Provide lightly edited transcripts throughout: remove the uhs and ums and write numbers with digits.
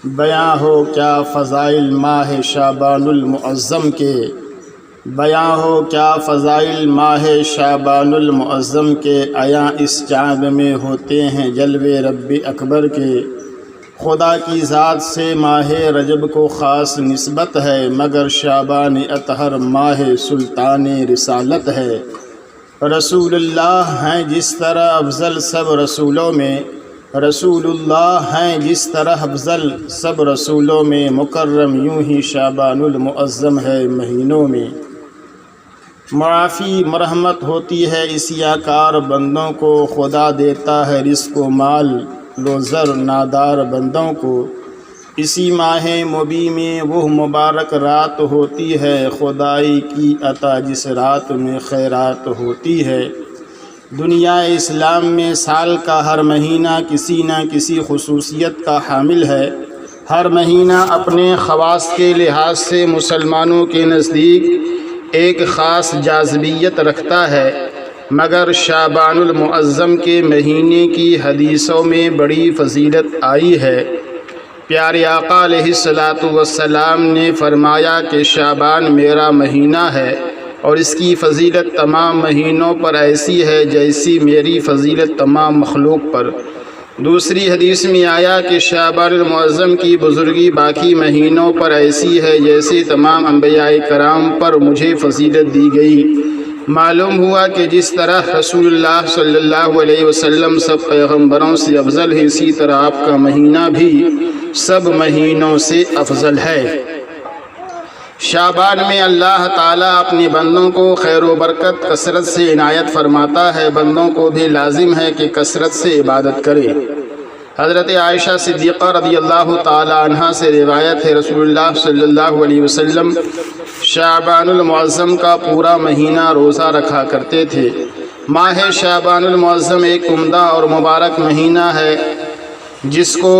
بیاں ہو کیا فضائل ماہ شعبان المعظم کے، بیاں ہو کیا فضائل ماہ شعبان المعظم کے، عیاں اس چاند میں ہوتے ہیں جلوے رب اکبر کے۔ خدا کی ذات سے ماہ رجب کو خاص نسبت ہے، مگر شعبان اطہر ماہ سلطان رسالت ہے۔ رسول اللہ ہیں جس طرح افضل سب رسولوں میں، رسول اللہ ہیں جس طرح افضل سب رسولوں میں، مکرم یوں ہی شعبان المعظم ہے مہینوں میں۔ معافی مرحمت ہوتی ہے عصیاں کار بندوں کو، خدا دیتا ہے رزق و مال و زر نادار بندوں کو۔ اسی ماہ مبیں میں وہ مبارک رات ہوتی ہے، خدائی کی عطا جس رات میں خیرات ہوتی ہے۔ دنیا اسلام میں سال کا ہر مہینہ کسی نہ کسی خصوصیت کا حامل ہے۔ ہر مہینہ اپنے خواص کے لحاظ سے مسلمانوں کے نزدیک ایک خاص جاذبیت رکھتا ہے، مگر شعبان المعظم کے مہینے کی حدیثوں میں بڑی فضیلت آئی ہے۔ پیارے آقا علیہ الصلاۃ والسلام نے فرمایا کہ شعبان میرا مہینہ ہے اور اس کی فضیلت تمام مہینوں پر ایسی ہے جیسی میری فضیلت تمام مخلوق پر۔ دوسری حدیث میں آیا کہ شعبان المعظم کی بزرگی باقی مہینوں پر ایسی ہے جیسے تمام انبیاء کرام پر مجھے فضیلت دی گئی۔ معلوم ہوا کہ جس طرح رسول اللہ صلی اللہ علیہ وسلم سب پیغمبروں سے افضل ہے، اسی طرح آپ کا مہینہ بھی سب مہینوں سے افضل ہے۔ شعبان میں اللہ تعالیٰ اپنے بندوں کو خیر و برکت کثرت سے عنایت فرماتا ہے۔ بندوں کو بھی لازم ہے کہ کثرت سے عبادت کرے۔ حضرت عائشہ صدیقہ رضی اللہ تعالیٰ عنہا سے روایت ہے، رسول اللہ صلی اللہ علیہ وسلم شعبان المعظم کا پورا مہینہ روزہ رکھا کرتے تھے۔ ماہ شعبان المعظم ایک عمدہ اور مبارک مہینہ ہے جس کو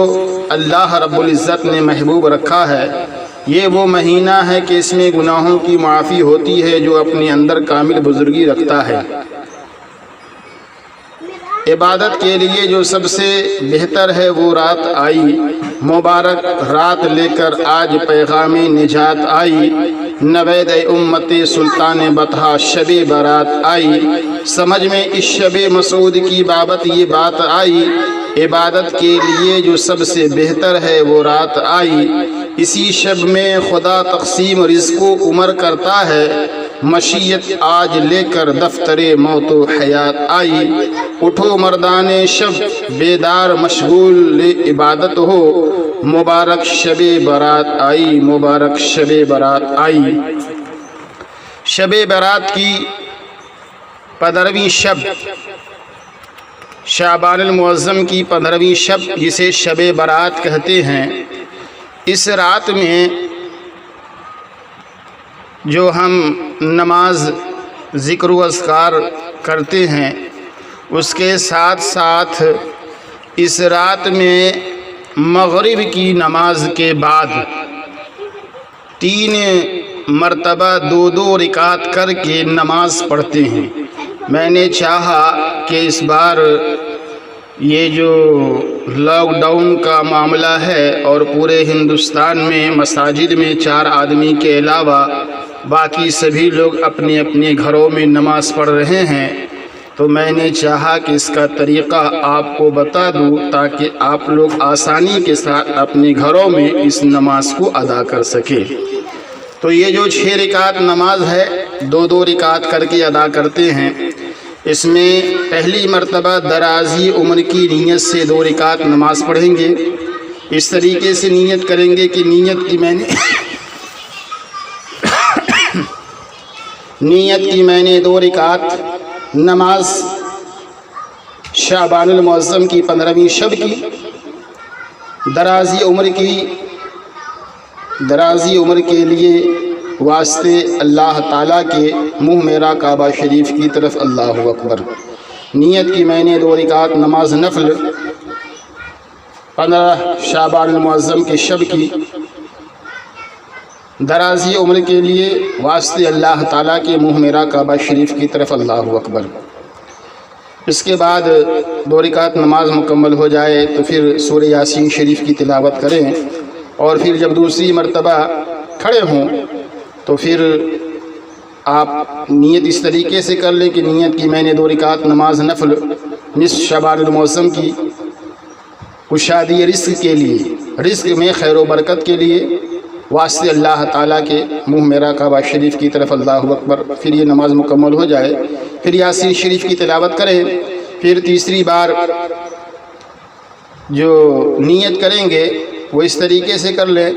اللہ رب العزت نے محبوب رکھا ہے۔ یہ وہ مہینہ ہے کہ اس میں گناہوں کی معافی ہوتی ہے جو اپنے اندر کامل بزرگی رکھتا ہے۔ عبادت کے لیے جو سب سے بہتر ہے وہ رات آئی، مبارک رات لے کر آج پیغام نجات آئی۔ نوید امت سلطان بطحہ شب برات آئی، سمجھ میں اس شب مسعود کی بابت یہ بات آئی۔ عبادت کے لیے جو سب سے بہتر ہے وہ رات آئی، اسی شب میں خدا تقسیم رزق و عمر کرتا ہے۔ مشیت آج لے کر دفتر موت و حیات آئی، اٹھو مردان شب بیدار مشغول عبادت ہو، مبارک شب برات آئی، مبارک شب برات آئی۔ شب برات کی 15ویں شب، شعبان المعظم کی 15ویں شب جسے شب برات کہتے ہیں، اس رات میں جو ہم نماز ذکر و اذکار کرتے ہیں اس کے ساتھ ساتھ اس رات میں مغرب کی نماز کے بعد 3 مرتبہ 2 رکعت کر کے نماز پڑھتے ہیں۔ میں نے چاہا کہ اس بار یہ جو لاک ڈاؤن کا معاملہ ہے اور پورے ہندوستان میں مساجد میں 4 آدمی کے علاوہ باقی سبھی لوگ اپنے اپنے گھروں میں نماز پڑھ رہے ہیں، تو میں نے چاہا کہ اس کا طریقہ آپ کو بتا دوں تاکہ آپ لوگ آسانی کے ساتھ اپنے گھروں میں اس نماز کو ادا کر سکیں۔ تو یہ جو 6 رکعت نماز ہے 2 رکعت کر کے ادا کرتے ہیں، اس میں پہلی مرتبہ درازی عمر کی نیت سے 2 رکعت نماز پڑھیں گے۔ اس طریقے سے نیت کریں گے کہ نیت کی میں نے 2 رکعت نماز شعبان المعظم کی 15ویں شب کی، درازی عمر کے لیے واسطے اللہ تعالیٰ کے منہ میرا کعبہ شریف کی طرف اللہ اکبر۔ نیت کی میں نے 2 رکعت نماز نفل 15 شعبان المعظم کے شب کی، درازی عمر کے لیے واسطے اللہ تعالیٰ کے منہ میرا کعبہ شریف کی طرف اللہ اکبر۔ اس کے بعد 2 رکعت نماز مکمل ہو جائے تو پھر سورہ یاسین شریف کی تلاوت کریں۔ اور پھر جب دوسری مرتبہ کھڑے ہوں تو پھر آپ نیت اس طریقے سے کر لیں کہ نیت کی میں نے 2 رکعت نماز نفل نصف شعبان المعظم کی کشادی رزق کے لیے، رزق میں خیر و برکت کے لیے، واسطے اللہ تعالیٰ کے منہ میرا کعبہ شریف کی طرف، اللہ اکبر۔ پھر یہ نماز مکمل ہو جائے، پھر یاسین شریف کی تلاوت کریں، پھر تیسری بار جو نیت کریں گے وہ اس طریقے سے کر لیں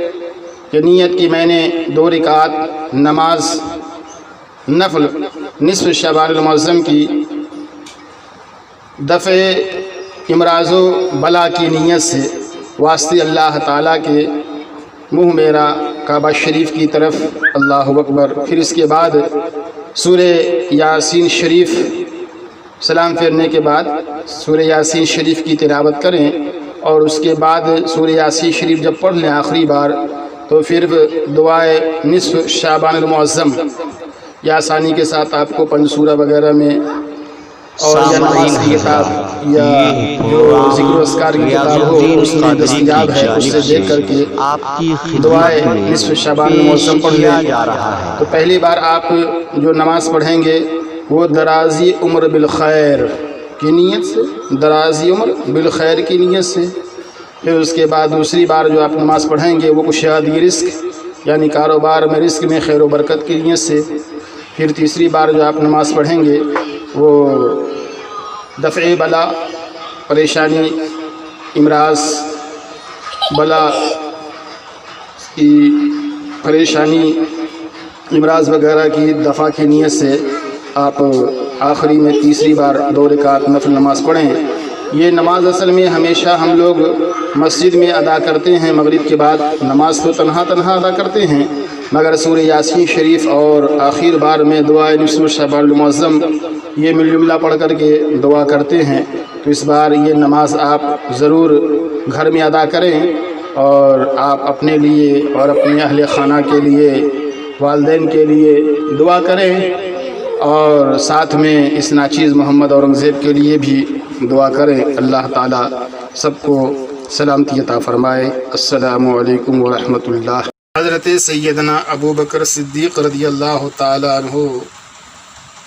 کہ نیت کی میں نے 2 رکعت نماز نفل نصف شعبان المعظم کی دفع امراض و بلا کی نیت سے، واسطے اللہ تعالیٰ کے منہ میرا کعبہ شریف کی طرف، اللہ اکبر۔ پھر اس کے بعد سورہ یاسین شریف سلام پھیرنے کے بعد سورہ یاسین شریف کی تلاوت کریں، اور اس کے بعد سورہ یاسین شریف جب پڑھ لیں آخری بار تو پھر دعائے نصف شعبان المعظم یا آسانی کے ساتھ آپ کو پنسورہ وغیرہ میں اور یا نماز کی کتاب یا جو ذکر و اذکار کی کتاب ہو اس میں دستیاب ہے، اس سے دیکھ کر کے دعائے نصف شعبان المعظم پڑھ لیں۔ تو پہلی بار آپ جو نماز پڑھیں گے وہ درازی عمر بالخیر کی نیت سے، درازی عمر بالخیر کی نیت سے۔ پھر اس کے بعد دوسری بار جو آپ نماز پڑھیں گے وہ کشادی رزق یعنی کاروبار میں رزق میں خیر و برکت کی نیت سے۔ پھر تیسری بار جو آپ نماز پڑھیں گے وہ دفع بلا، پریشانی، امراض، بلا کی پریشانی، امراض وغیرہ کی دفع کی نیت سے آپ آخری میں تیسری بار 2 رکعت نفل نماز پڑھیں۔ یہ نماز اصل میں ہمیشہ ہم لوگ مسجد میں ادا کرتے ہیں، مغرب کے بعد نماز تو تنہا ادا کرتے ہیں، مگر سورہ یاسین شریف اور آخر بار میں دعائے نصف شعبان المعظم یہ مل جملہ پڑھ کر کے دعا کرتے ہیں۔ تو اس بار یہ نماز آپ ضرور گھر میں ادا کریں، اور آپ اپنے لیے اور اپنے اہل خانہ کے لیے، والدین کے لیے دعا کریں، اور ساتھ میں اس ناچیز محمد اورنگزیب کے لیے بھی دعا کریں۔ اللہ تعالیٰ سب کو سلامتی عطا فرمائے۔ السلام علیکم ورحمۃ اللہ۔ حضرت سیدنا ابو بکر صدیق رضی اللہ تعالیٰ عنہ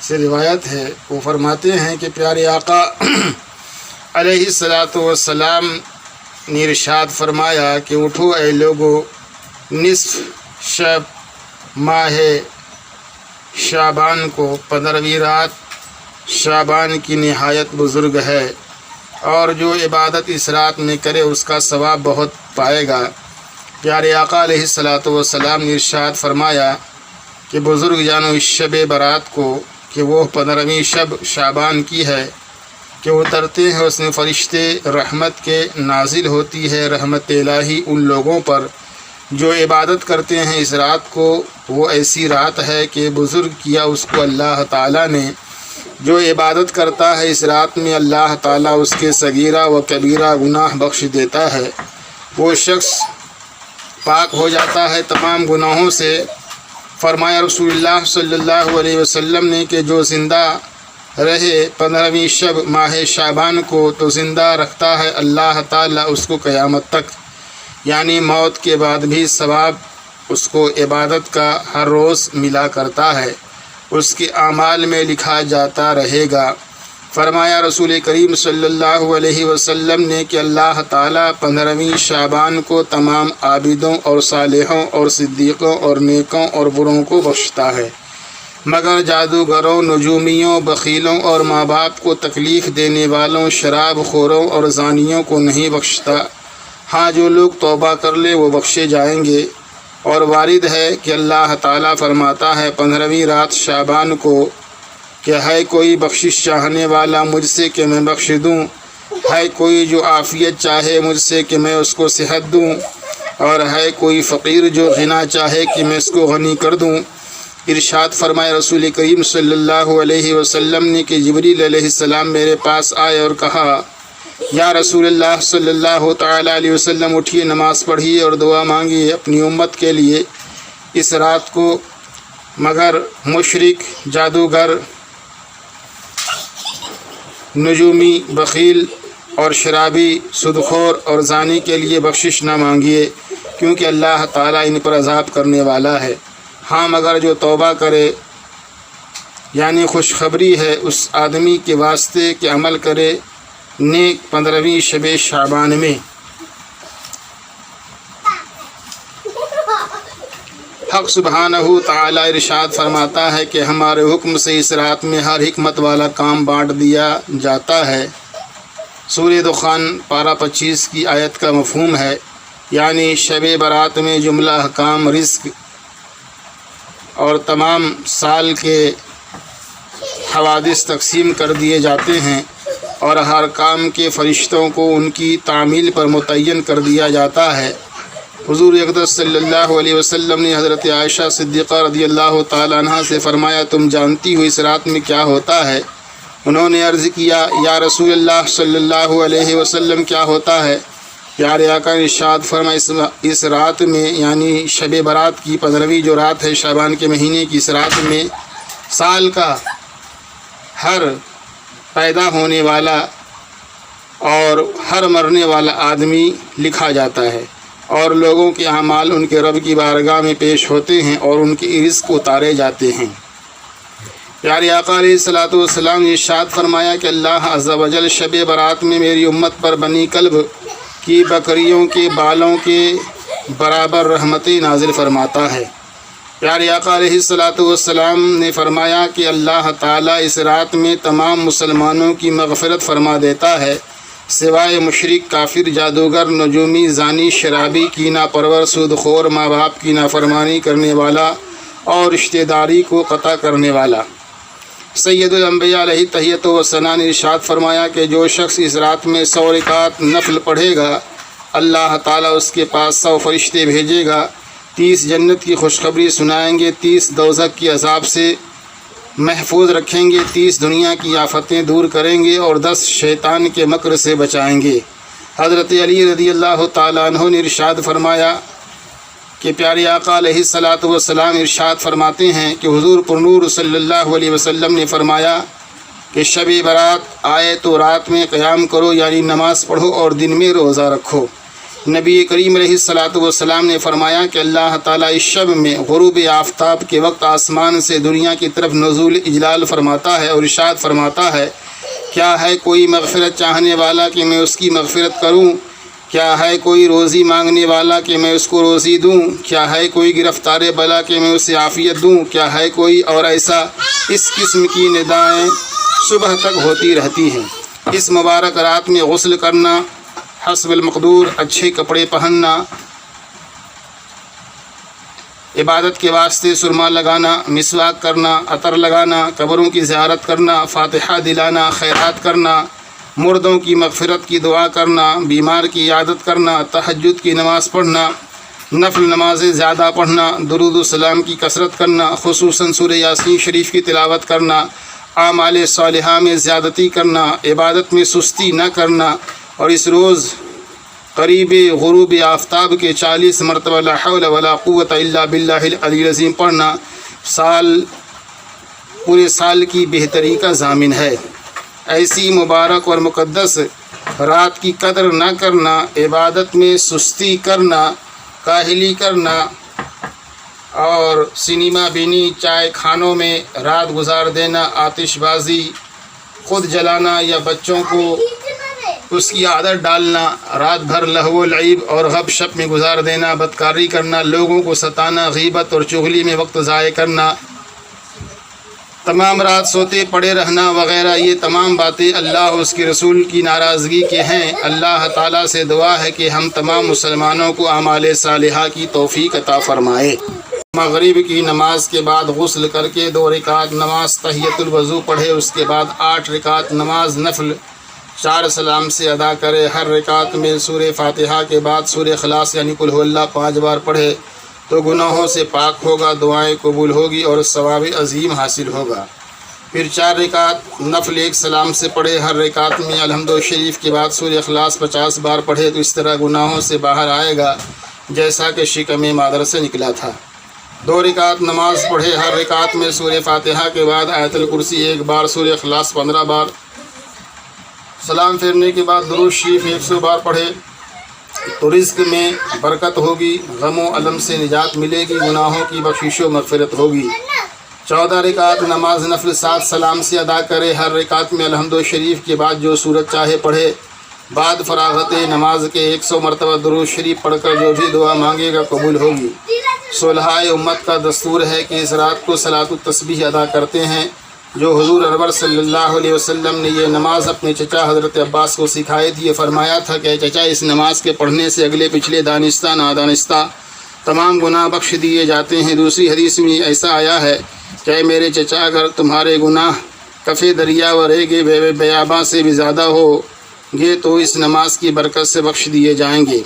سے روایت ہے، وہ فرماتے ہیں کہ پیارے آقا علیہ الصلاۃ والسلام نے ارشاد فرمایا کہ اٹھو اے لوگو، نصف شب ماہ شعبان کو 15ویں رات شعبان کی نہایت بزرگ ہے، اور جو عبادت اس رات میں کرے اس کا ثواب بہت پائے گا۔ پیارے آقا علیہ الصلاۃ والسلام نے ارشاد فرمایا کہ بزرگ جانو اس شب برات کو کہ وہ 15ویں شب شعبان کی ہے، کہ اترتے ہیں اس میں فرشتے، رحمت کے نازل ہوتی ہے رحمت الہی ان لوگوں پر جو عبادت کرتے ہیں اس رات کو۔ وہ ایسی رات ہے کہ بزرگ کیا اس کو اللہ تعالیٰ نے، جو عبادت کرتا ہے اس رات میں اللہ تعالیٰ اس کے صغیرہ و کبیرہ گناہ بخش دیتا ہے، وہ شخص پاک ہو جاتا ہے تمام گناہوں سے۔ فرمایا رسول اللہ صلی اللہ علیہ وسلم نے کہ جو زندہ رہے 15ویں شب ماہ شعبان کو تو زندہ رکھتا ہے اللہ تعالیٰ اس کو قیامت تک، یعنی موت کے بعد بھی ثواب اس کو عبادت کا ہر روز ملا کرتا ہے، اس کے اعمال میں لکھا جاتا رہے گا۔ فرمایا رسول کریم صلی اللہ علیہ وسلم نے کہ اللہ تعالیٰ 15ویں شعبان کو تمام عابدوں اور صالحوں اور صدیقوں اور نیکوں اور بروں کو بخشتا ہے، مگر جادوگروں، نجومیوں، بخیلوں اور ماں باپ کو تکلیف دینے والوں، شراب خوروں اور زانیوں کو نہیں بخشتا۔ ہاں جو لوگ توبہ کر لے وہ بخشے جائیں گے۔ اور وارد ہے کہ اللہ تعالیٰ فرماتا ہے 15ویں رات شعبان کو کہ ہے کوئی بخشش چاہنے والا مجھ سے کہ میں بخش دوں، ہے کوئی جو عافیت چاہے مجھ سے کہ میں اس کو صحت دوں، اور ہے کوئی فقیر جو غنا چاہے کہ میں اس کو غنی کر دوں۔ ارشاد فرمائے رسول کریم صلی اللہ علیہ وسلم نے کہ جبریل علیہ السلام میرے پاس آئے اور کہا یا رسول اللہ صلی اللہ تعالیٰ علیہ وسلم اٹھیے، نماز پڑھیے اور دعا مانگیے اپنی امت کے لیے اس رات کو، مگر مشرک، جادوگر، نجومی، بخیل اور شرابی، سودخور اور زانی کے لیے بخشش نہ مانگیے، کیونکہ اللہ تعالیٰ ان پر عذاب کرنے والا ہے۔ ہاں مگر جو توبہ کرے، یعنی خوشخبری ہے اس آدمی کے واسطے کہ عمل کرے نیک 15ویں شب شعبان میں۔ حق سبحانہ تعالیٰ ارشاد فرماتا ہے کہ ہمارے حکم سے اس رات میں ہر حکمت والا کام بانٹ دیا جاتا ہے۔ سورہ دخان پارہ 25 کی آیت کا مفہوم ہے، یعنی شب برات میں جملہ احکام، رزق اور تمام سال کے حوادث تقسیم کر دیے جاتے ہیں، اور ہر کام کے فرشتوں کو ان کی تعمیل پر متعین کر دیا جاتا ہے۔ حضور اقدس صلی اللہ علیہ وسلم نے حضرت عائشہ صدیقہ رضی اللہ تعالیٰ عنہ سے فرمایا، تم جانتی ہو اس رات میں کیا ہوتا ہے؟ انہوں نے عرض کیا، یا رسول اللہ صلی اللہ علیہ وسلم کیا ہوتا ہے؟ پیارے آقا نے ارشاد فرمایا، اس رات میں یعنی شب برات کی 15ویں جو رات ہے شعبان کے مہینے کی، اس رات میں سال کا ہر پیدا ہونے والا اور ہر مرنے والا آدمی لکھا جاتا ہے، اور لوگوں کے اعمال ان کے رب کی بارگاہ میں پیش ہوتے ہیں اور ان کے رزق اتارے جاتے ہیں۔ پیارے آقا علیہ الصلوۃ والسلام نے ارشاد فرمایا کہ اللہ عز و جل شب برات میں میری امت پر بنی کلب کی بکریوں کے بالوں کے برابر رحمتیں نازل فرماتا ہے۔ پیارے آقا علیہ الصلوۃ والسلام نے فرمایا کہ اللہ تعالیٰ اس رات میں تمام مسلمانوں کی مغفرت فرما دیتا ہے، سوائے مشرک، کافر، جادوگر، نجومی، زانی، شرابی، کینہ پرور، سودخور، ماں باپ کی نافرمانی کرنے والا اور رشتہ داری کو قطع کرنے والا۔ سید الانبیاء علیہ تحیۃ و ثنا نے ارشاد فرمایا کہ جو شخص اس رات میں 100 رکعت نفل پڑھے گا، اللہ تعالیٰ اس کے پاس 100 فرشتے بھیجے گا، 30 جنت کی خوشخبری سنائیں گے، 30 دوزخ کی عذاب سے محفوظ رکھیں گے، 30 دنیا کی آفتیں دور کریں گے اور 10 شیطان کے مکر سے بچائیں گے۔ حضرت علی رضی اللہ تعالیٰ عنہ نے ارشاد فرمایا کہ پیارے آقا علیہ الصلوۃ والسلام ارشاد فرماتے ہیں کہ حضور پرنور صلی اللہ علیہ وسلم نے فرمایا کہ شب برات آئے تو رات میں قیام کرو، یعنی نماز پڑھو اور دن میں روزہ رکھو۔ نبی کریم علیہ الصلوۃ والسلام نے فرمایا کہ اللہ تعالیٰ اس شب میں غروب آفتاب کے وقت آسمان سے دنیا کی طرف نزول اجلال فرماتا ہے اور ارشاد فرماتا ہے، کیا ہے کوئی مغفرت چاہنے والا کہ میں اس کی مغفرت کروں؟ کیا ہے کوئی روزی مانگنے والا کہ میں اس کو روزی دوں؟ کیا ہے کوئی گرفتار بلا کہ میں اسے عافیت دوں؟ کیا ہے کوئی اور ایسا؟ اس قسم کی ندائیں صبح تک ہوتی رہتی ہیں۔ اس مبارک رات میں غسل کرنا، حسب المقدور اچھے کپڑے پہننا، عبادت کے واسطے سرما لگانا، مسواک کرنا، عطر لگانا، قبروں کی زیارت کرنا، فاتحہ دلانا، خیرات کرنا، مردوں کی مغفرت کی دعا کرنا، بیمار کی عیادت کرنا، تہجد کی نماز پڑھنا، نفل نمازیں زیادہ پڑھنا، درود و سلام کی کثرت کرنا، خصوصاً سورہ یاسین شریف کی تلاوت کرنا، اعمال صالحہ میں زیادتی کرنا، عبادت میں سستی نہ کرنا، اور اس روز قریب غروب آفتاب کے 40 مرتبہ لا حول ولا قوت الا باللہ العلی العظیم پڑھنا پورے سال کی بہتری کا ضامن ہے۔ ایسی مبارک اور مقدس رات کی قدر نہ کرنا، عبادت میں سستی کرنا، کاہلی کرنا اور سنیما بینی، چائے خانوں میں رات گزار دینا، آتش بازی خود جلانا یا بچوں کو اس کی عادت ڈالنا، رات بھر لہو و لعب اور غب شپ میں گزار دینا، بدکاری کرنا، لوگوں کو ستانا، غیبت اور چغلی میں وقت ضائع کرنا، تمام رات سوتے پڑے رہنا وغیرہ، یہ تمام باتیں اللہ اور اس کے رسول کی ناراضگی کے ہیں۔ اللہ تعالیٰ سے دعا ہے کہ ہم تمام مسلمانوں کو اعمال صالحہ کی توفیق عطا فرمائے۔ مغرب کی نماز کے بعد غسل کر کے 2 رکعت نماز تحیۃ الوضو پڑھے، اس کے بعد 8 رکعت نماز نفل 4 سلام سے ادا کرے۔ ہر رکعت میں سورہ فاتحہ کے بعد سورہ اخلاص یعنی قل هو اللہ 5 بار پڑھے تو گناہوں سے پاک ہوگا، دعائیں قبول ہوگی اور ثواب عظیم حاصل ہوگا۔ پھر 4 رکعت نفل 1 سلام سے پڑھے، ہر رکعت میں الحمد شریف کے بعد سورہ اخلاص 50 بار پڑھے تو اس طرح گناہوں سے باہر آئے گا جیسا کہ شکم مادر سے نکلا تھا۔ 2 رکعت نماز پڑھے، ہر رکعت میں سورہ فاتحہ کے بعد آیت الکرسی 1 بار، سورہ اخلاص 15 بار، سلام پھیرنے کے بعد درود شریف 100 بار پڑھے تو رزق میں برکت ہوگی، غم و الم سے نجات ملے گی، گناہوں کی بخشش و مغفرت ہوگی۔ 14 رکعت نماز نفل 7 سلام سے ادا کرے، ہر رکعت میں الحمد شریف کے بعد جو سورت چاہے پڑھے، بعد فراغت نماز کے 100 مرتبہ درود شریف پڑھ کر جو بھی دعا مانگے گا قبول ہوگی۔ صلحائے امت کا دستور ہے کہ اس رات کو صلاۃ التسبیح ادا کرتے ہیں، جو حضور انور صلی اللہ علیہ وسلم نے یہ نماز اپنے چچا حضرت عباس کو سکھائی تھی۔ یہ فرمایا تھا کہ چچا اس نماز کے پڑھنے سے اگلے پچھلے دانستہ نادانستہ تمام گناہ بخش دیے جاتے ہیں۔ دوسری حدیث میں ایسا آیا ہے کہ میرے چچا اگر تمہارے گناہ کفے دریا و ریگے بیاباں سے بھی زیادہ ہو گے تو اس نماز کی برکت سے بخش دیے جائیں گے۔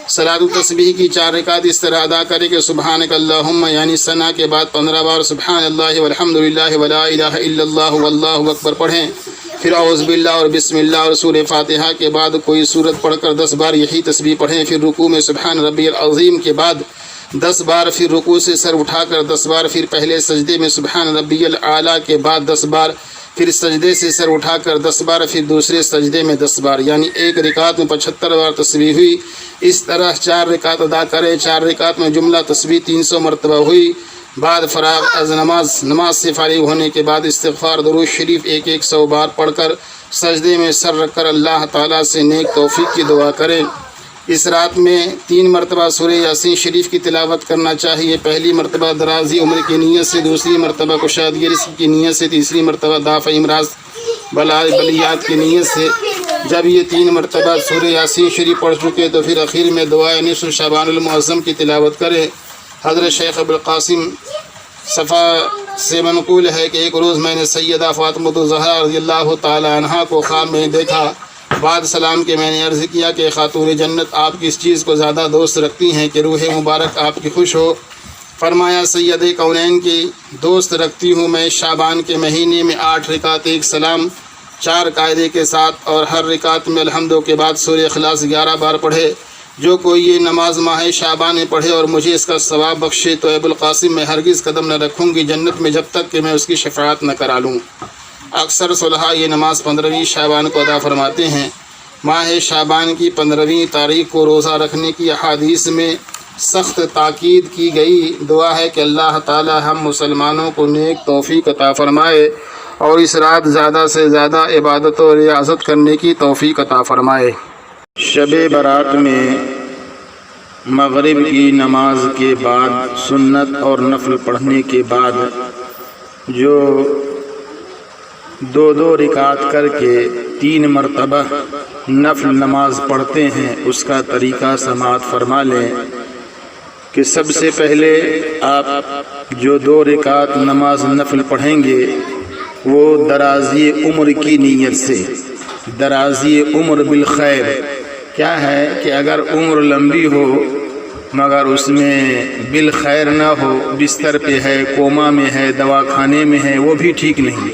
صلاۃ التسبیح کی 4 رکعت اس طرح ادا کرے کہ سبحانک اللہم یعنی ثنا کے بعد 15 بار سبحان اللہ والحمد للہ ولا الہ الا اللہ واللہ اکبر پڑھیں، پھر اعوذ باللہ اور بسم اللہ اور سورہ فاتحہ کے بعد کوئی سورت پڑھ کر 10 بار یہی تسبیح پڑھیں، پھر رکوع میں سبحان ربی العظیم کے بعد 10 بار، پھر رکوع سے سر اٹھا کر 10 بار، پھر پہلے سجدے میں سبحان ربی الاعلیٰ کے بعد 10 بار، پھر سجدے سے سر اٹھا کر 10 بار، پھر دوسرے سجدے میں 10 بار، یعنی ایک رکعت میں 75 بار تسبیح ہوئی۔ اس طرح 4 رکعت ادا کرے، 4 رکعت میں جملہ تسبیح 300 مرتبہ ہوئی۔ بعد فراغ از نماز سے فارغ ہونے کے بعد استغفار درود شریف 100 بار پڑھ کر سجدے میں سر رکھ کر اللہ تعالیٰ سے نیک توفیق کی دعا کریں۔ اس رات میں 3 مرتبہ سورہ یاسین شریف کی تلاوت کرنا چاہیے۔ پہلی مرتبہ درازی عمر کی نیت سے، دوسری مرتبہ کشادگی رزق کی نیت سے، تیسری مرتبہ دافع امراض بلیات کی نیت سے۔ جب یہ 3 مرتبہ سورہ یاسین شریف پڑھ چکے تو پھر اخیر میں دعائے نصف شعبان المعظم کی تلاوت کرے۔ حضرت شیخ ابوالقاسم صفا سے منقول ہے کہ ایک روز میں نے سیدہ فاطمہ الزہرا رضی اللہ تعالی عنہا کو خواب میں دیکھا۔ بعد سلام کے میں نے عرض کیا کہ خاتون جنت آپ کس چیز کو زیادہ دوست رکھتی ہیں کہ روح مبارک آپ کی خوش ہو؟ فرمایا سید کونین کی دوست رکھتی ہوں میں شعبان کے مہینے میں 8 رکعت 1 سلام 4 قاعدے کے ساتھ، اور ہر رکعت میں الحمدو کے بعد سورہ اخلاص 11 بار پڑھے۔ جو کوئی یہ نماز ماہ شعبان میں پڑھے اور مجھے اس کا ثواب بخشے تو ابوالقاسم میں ہرگز قدم نہ رکھوں گی جنت میں جب تک کہ میں اس کی شفاعت نہ کرا لوں۔ اکثر صلحاء یہ نماز 15ویں شعبان کو ادا فرماتے ہیں۔ ماہ شعبان کی 15ویں تاریخ کو روزہ رکھنے کی احادیث میں سخت تاکید کی گئی۔ دعا ہے کہ اللہ تعالی ہم مسلمانوں کو نیک توفیق عطا فرمائے اور اس رات زیادہ سے زیادہ عبادت و ریاضت کرنے کی توفیق عطا فرمائے۔ شب برات میں مغرب کی نماز کے بعد سنت اور نفل پڑھنے کے بعد جو 2 رکعت کر کے 3 مرتبہ نفل نماز پڑھتے ہیں اس کا طریقہ سماعت فرما لیں کہ سب سے پہلے آپ جو 2 رکعت نماز نفل پڑھیں گے وہ درازی عمر کی نیت سے، درازی عمر بالخیر کیا ہے کہ اگر عمر لمبی ہو مگر اس میں بالخیر نہ ہو، بستر پہ ہے، کوما میں ہے، دواخانے میں ہے، وہ بھی ٹھیک نہیں،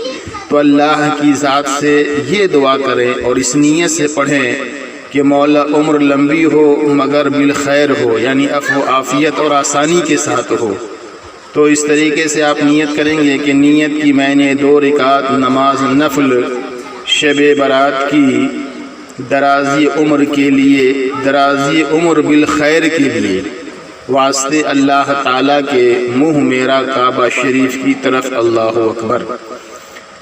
تو اللہ کی ذات سے یہ دعا کریں اور اس نیت سے پڑھیں کہ مولا عمر لمبی ہو مگر بالخیر ہو، یعنی عفو و عافیت اور آسانی کے ساتھ ہو۔ تو اس طریقے سے آپ نیت کریں گے کہ نیت کی میں نے 2 رکعت نماز نفل شب برات کی درازی عمر کے لیے، درازی عمر بالخیر کے لیے، واسطے اللہ تعالیٰ کے منہ میرا کعبہ شریف کی طرف اللہ اکبر،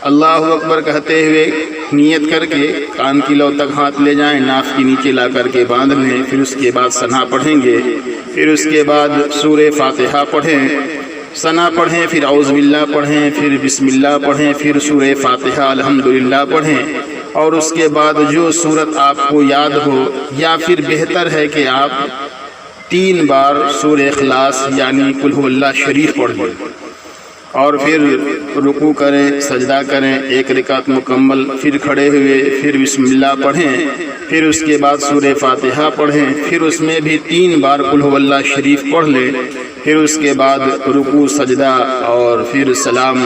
اللہ اکبر کہتے ہوئے نیت کر کے کان کی لو تک ہاتھ لے جائیں، ناف کے نیچے لا کر کے باندھ لیں، پھر اس کے بعد ثنا پڑھیں گے، پھر اس کے بعد سورہ فاتحہ پڑھیں، ثنا پڑھیں، پھر اعوذ باللہ پڑھیں، پھر بسم اللہ پڑھیں، پھر سورہ فاتحہ الحمدللہ پڑھیں، اور اس کے بعد جو سورت آپ کو یاد ہو، یا پھر بہتر ہے کہ آپ 3 بار سورہ اخلاص یعنی قل هو اللہ شریف پڑھ لیں، اور پھر رکوع کریں، سجدہ کریں 1 رکعت مکمل، پھر کھڑے ہوئے پھر بسم اللہ پڑھیں، پھر اس کے بعد سورہ فاتحہ پڑھیں، پھر اس میں بھی 3 بار قل هو اللہ شریف پڑھ لیں، پھر اس کے بعد رکوع سجدہ اور پھر سلام،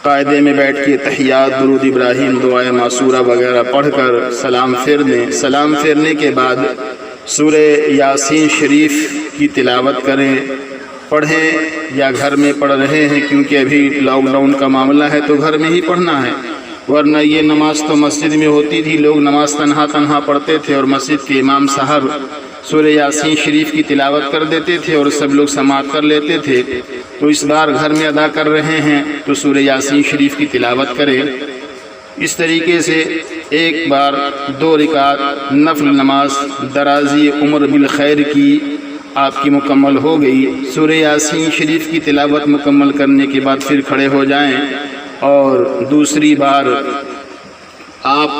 قاعدے میں بیٹھ کے تحیات درود ابراہیم دعائے معصورہ وغیرہ پڑھ کر سلام پھیر دیں۔ سلام پھیرنے کے بعد سورہ یاسین شریف کی تلاوت کریں، پڑھیں یا گھر میں پڑھ رہے ہیں کیونکہ ابھی لاک ڈاؤن کا معاملہ ہے تو گھر میں ہی پڑھنا ہے، ورنہ یہ نماز تو مسجد میں ہوتی تھی، لوگ نماز تنہا تنہا پڑھتے تھے اور مسجد کے امام صاحب سورہ یاسین شریف کی تلاوت کر دیتے تھے اور سب لوگ سماعت کر لیتے تھے۔ تو اس بار گھر میں ادا کر رہے ہیں تو سورہ یاسین شریف کی تلاوت کریں۔ اس طریقے سے ایک بار 2 رکعت نفل نماز درازی عمر بالخیر کی آپ کی مکمل ہو گئی۔ سورہ یاسین شریف کی تلاوت مکمل کرنے کے بعد پھر کھڑے ہو جائیں اور دوسری بار آپ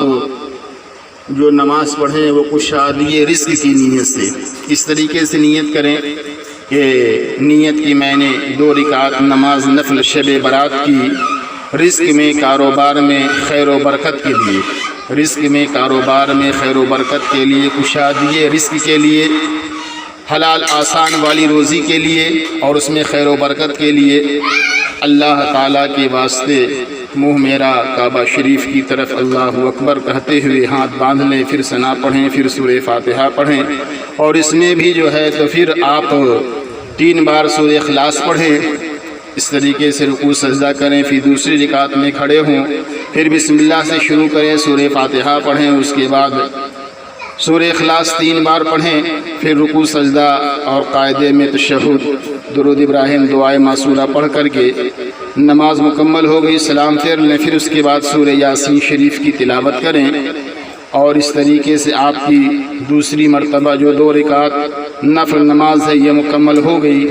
جو نماز پڑھیں وہ کشادی رزق کی نیت سے، اس طریقے سے نیت کریں کہ نیت کی میں نے 2 رکعت نماز نفل شب برات کی، رزق میں کاروبار میں خیر و برکت کے لیے، رزق میں کاروبار میں خیر و برکت کے لیے، کشادی رزق کے لیے، حلال آسان والی روزی کے لیے اور اس میں خیر و برکت کے لیے اللہ تعالیٰ کے واسطے منہ میرا کعبہ شریف کی طرف اللہ اکبر کہتے ہوئے ہاتھ باندھ لیں، پھر ثنا پڑھیں، پھر سورہ فاتحہ پڑھیں، اور اس میں بھی جو ہے تو پھر آپ 3 بار سورہ اخلاص پڑھیں۔ اس طریقے سے رکوع سجدہ کریں، پھر دوسری رکعت میں کھڑے ہوں، پھر بسم اللہ سے شروع کریں، سورہ فاتحہ پڑھیں، اس کے بعد سورہ اخلاص 3 بار پڑھیں، پھر رکوع سجدہ اور قاعدے میں تشہد درود ابراہیم دعائے معصورہ پڑھ کر کے نماز مکمل ہو گئی، سلام پھیر لیں، پھر اس کے بعد سورہ یاسین شریف کی تلاوت کریں، اور اس طریقے سے آپ کی دوسری مرتبہ جو 2 رکعت نفل نماز ہے یہ مکمل ہو گئی۔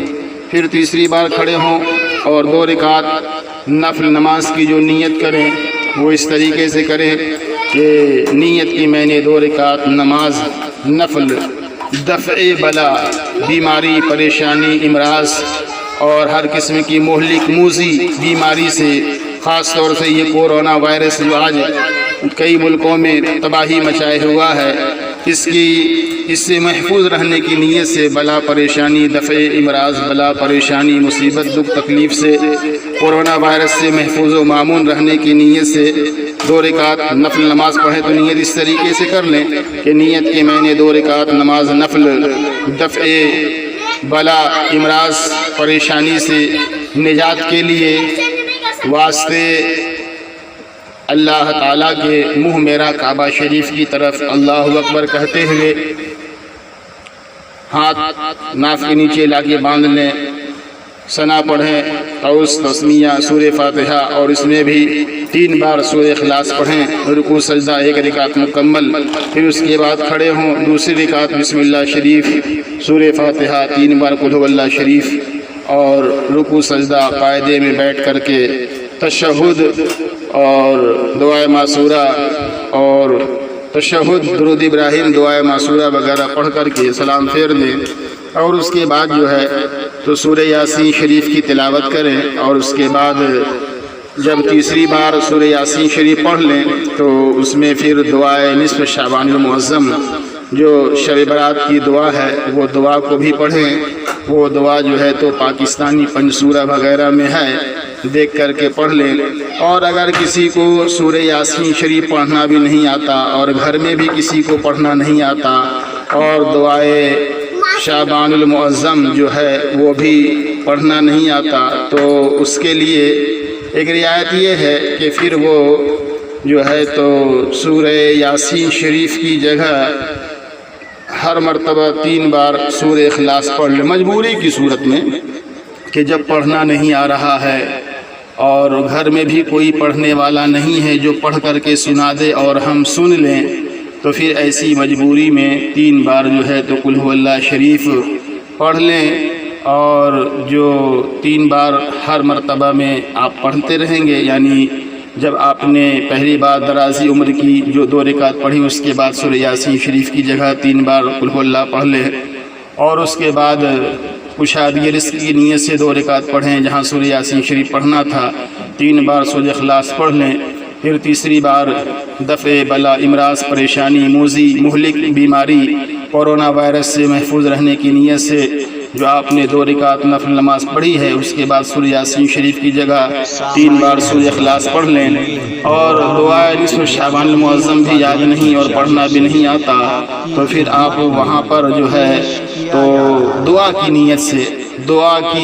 پھر تیسری بار کھڑے ہوں اور 2 رکعت نفل نماز کی جو نیت کریں وہ اس طریقے سے کریں کہ نیت کی میں نے 2 رکعت نماز نفل دفع بلا، بیماری، پریشانی، امراض اور ہر قسم کی مہلک موذی بیماری سے، خاص طور سے یہ کورونا وائرس جو آج کئی ملکوں میں تباہی مچائے ہوا ہے، اس سے محفوظ رہنے کی نیت سے، بلا پریشانی، دفع امراض، بلا پریشانی، مصیبت، دکھ تکلیف سے، کورونا وائرس سے محفوظ و مامون رہنے کی نیت سے 2 رکعت نفل نماز پڑھیں۔ تو نیت اس طریقے سے کر لیں کہ نیت کی میں نے 2 رکعت نماز نفل دفع بلا، امراض، پریشانی سے نجات کے لیے واسطے اللہ تعالیٰ کے منہ میرا کعبہ شریف کی طرف اللہ اکبر کہتے ہوئے ہاتھ ناف کے نیچے لا کے باندھ لیں، ثنا پڑھیں، قوس، تسمیہ، سورہ فاتحہ، اور اس میں بھی 3 بار سورہ اخلاص پڑھیں، رکوع سجدہ 1 رکعت مکمل، پھر اس کے بعد کھڑے ہوں، دوسری رکعت بسم اللہ شریف، سورہ فاتحہ، 3 بار قل هو اللہ شریف، اور رکوع سجدہ قاعدے میں بیٹھ کر کے تشہد اور دعائے معصورہ اور تشہد درود ابراہیم دعائے معصورہ وغیرہ پڑھ کر کے سلام پھیر دیں، اور اس کے بعد جو ہے تو سورہ یاسین شریف کی تلاوت کریں، اور اس کے بعد جب تیسری بار سورہ یاسین شریف پڑھ لیں تو اس میں پھر دعائے نصف شعبان المعظم جو شب برات کی دعا ہے وہ دعا کو بھی پڑھیں۔ وہ دعا جو ہے تو پاکستانی پنجسورہ وغیرہ میں ہے، دیکھ کر کے پڑھ لیں، اور اگر کسی کو سورہ یاسین شریف پڑھنا بھی نہیں آتا اور گھر میں بھی کسی کو پڑھنا نہیں آتا اور دعائے شعبان المعظم جو ہے وہ بھی پڑھنا نہیں آتا، تو اس کے لیے ایک رعایت یہ ہے کہ پھر وہ جو ہے تو سورہ یاسین شریف کی جگہ ہر مرتبہ 3 بار سورہ اخلاص پڑھ لیں، مجبوری کی صورت میں کہ جب پڑھنا نہیں آ رہا ہے اور گھر میں بھی کوئی پڑھنے والا نہیں ہے جو پڑھ کر کے سنا دے اور ہم سن لیں، تو پھر ایسی مجبوری میں 3 بار جو ہے تو قل هو اللہ شریف پڑھ لیں، اور جو 3 بار ہر مرتبہ میں آپ پڑھتے رہیں گے، یعنی جب آپ نے پہلی بار درازی عمر کی جو 2 رکعت پڑھی اس کے بعد سورہ یاسین شریف کی جگہ 3 بار قل هو اللہ پڑھ لیں، اور اس کے بعد کشادی رزق کی نیت سے 2 رکعت پڑھیں، جہاں سورہ یاسین شریف پڑھنا تھا 3 بار سورہ اخلاص پڑھ لیں، پھر تیسری بار دفع بلا، امراض، پریشانی، موذی، مہلک بیماری، کورونا وائرس سے محفوظ رہنے کی نیت سے جو آپ نے 2 رکعت نفل نماز پڑھی ہے اس کے بعد سورہ یاسین شریف کی جگہ 3 بار سورہ اخلاص پڑھ لیں، اور دعائے نصف شعبان المعظم بھی یاد نہیں اور پڑھنا بھی نہیں آتا، تو پھر آپ وہاں پر جو ہے تو دعا کی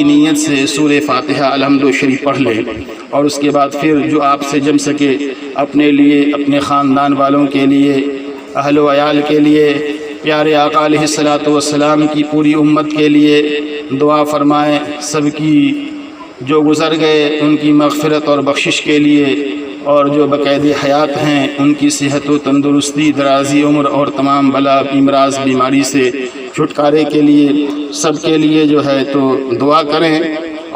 نیت سے سورہ فاتحہ الحمد شریف پڑھ لیں، اور اس کے بعد پھر جو آپ سے جم سکے اپنے لیے، اپنے خاندان والوں کے لیے، اہل و عیال کے لیے، پیارے آقا علیہ الصلوۃ والسلام کی پوری امت کے لیے دعا فرمائیں۔ سب کی جو گزر گئے ان کی مغفرت اور بخشش کے لیے، اور جو بقید حیات ہیں ان کی صحت و تندرستی، درازی عمر اور تمام بلا امراض بیماری سے چھٹکارے کے لیے، سب کے لیے جو ہے تو دعا کریں۔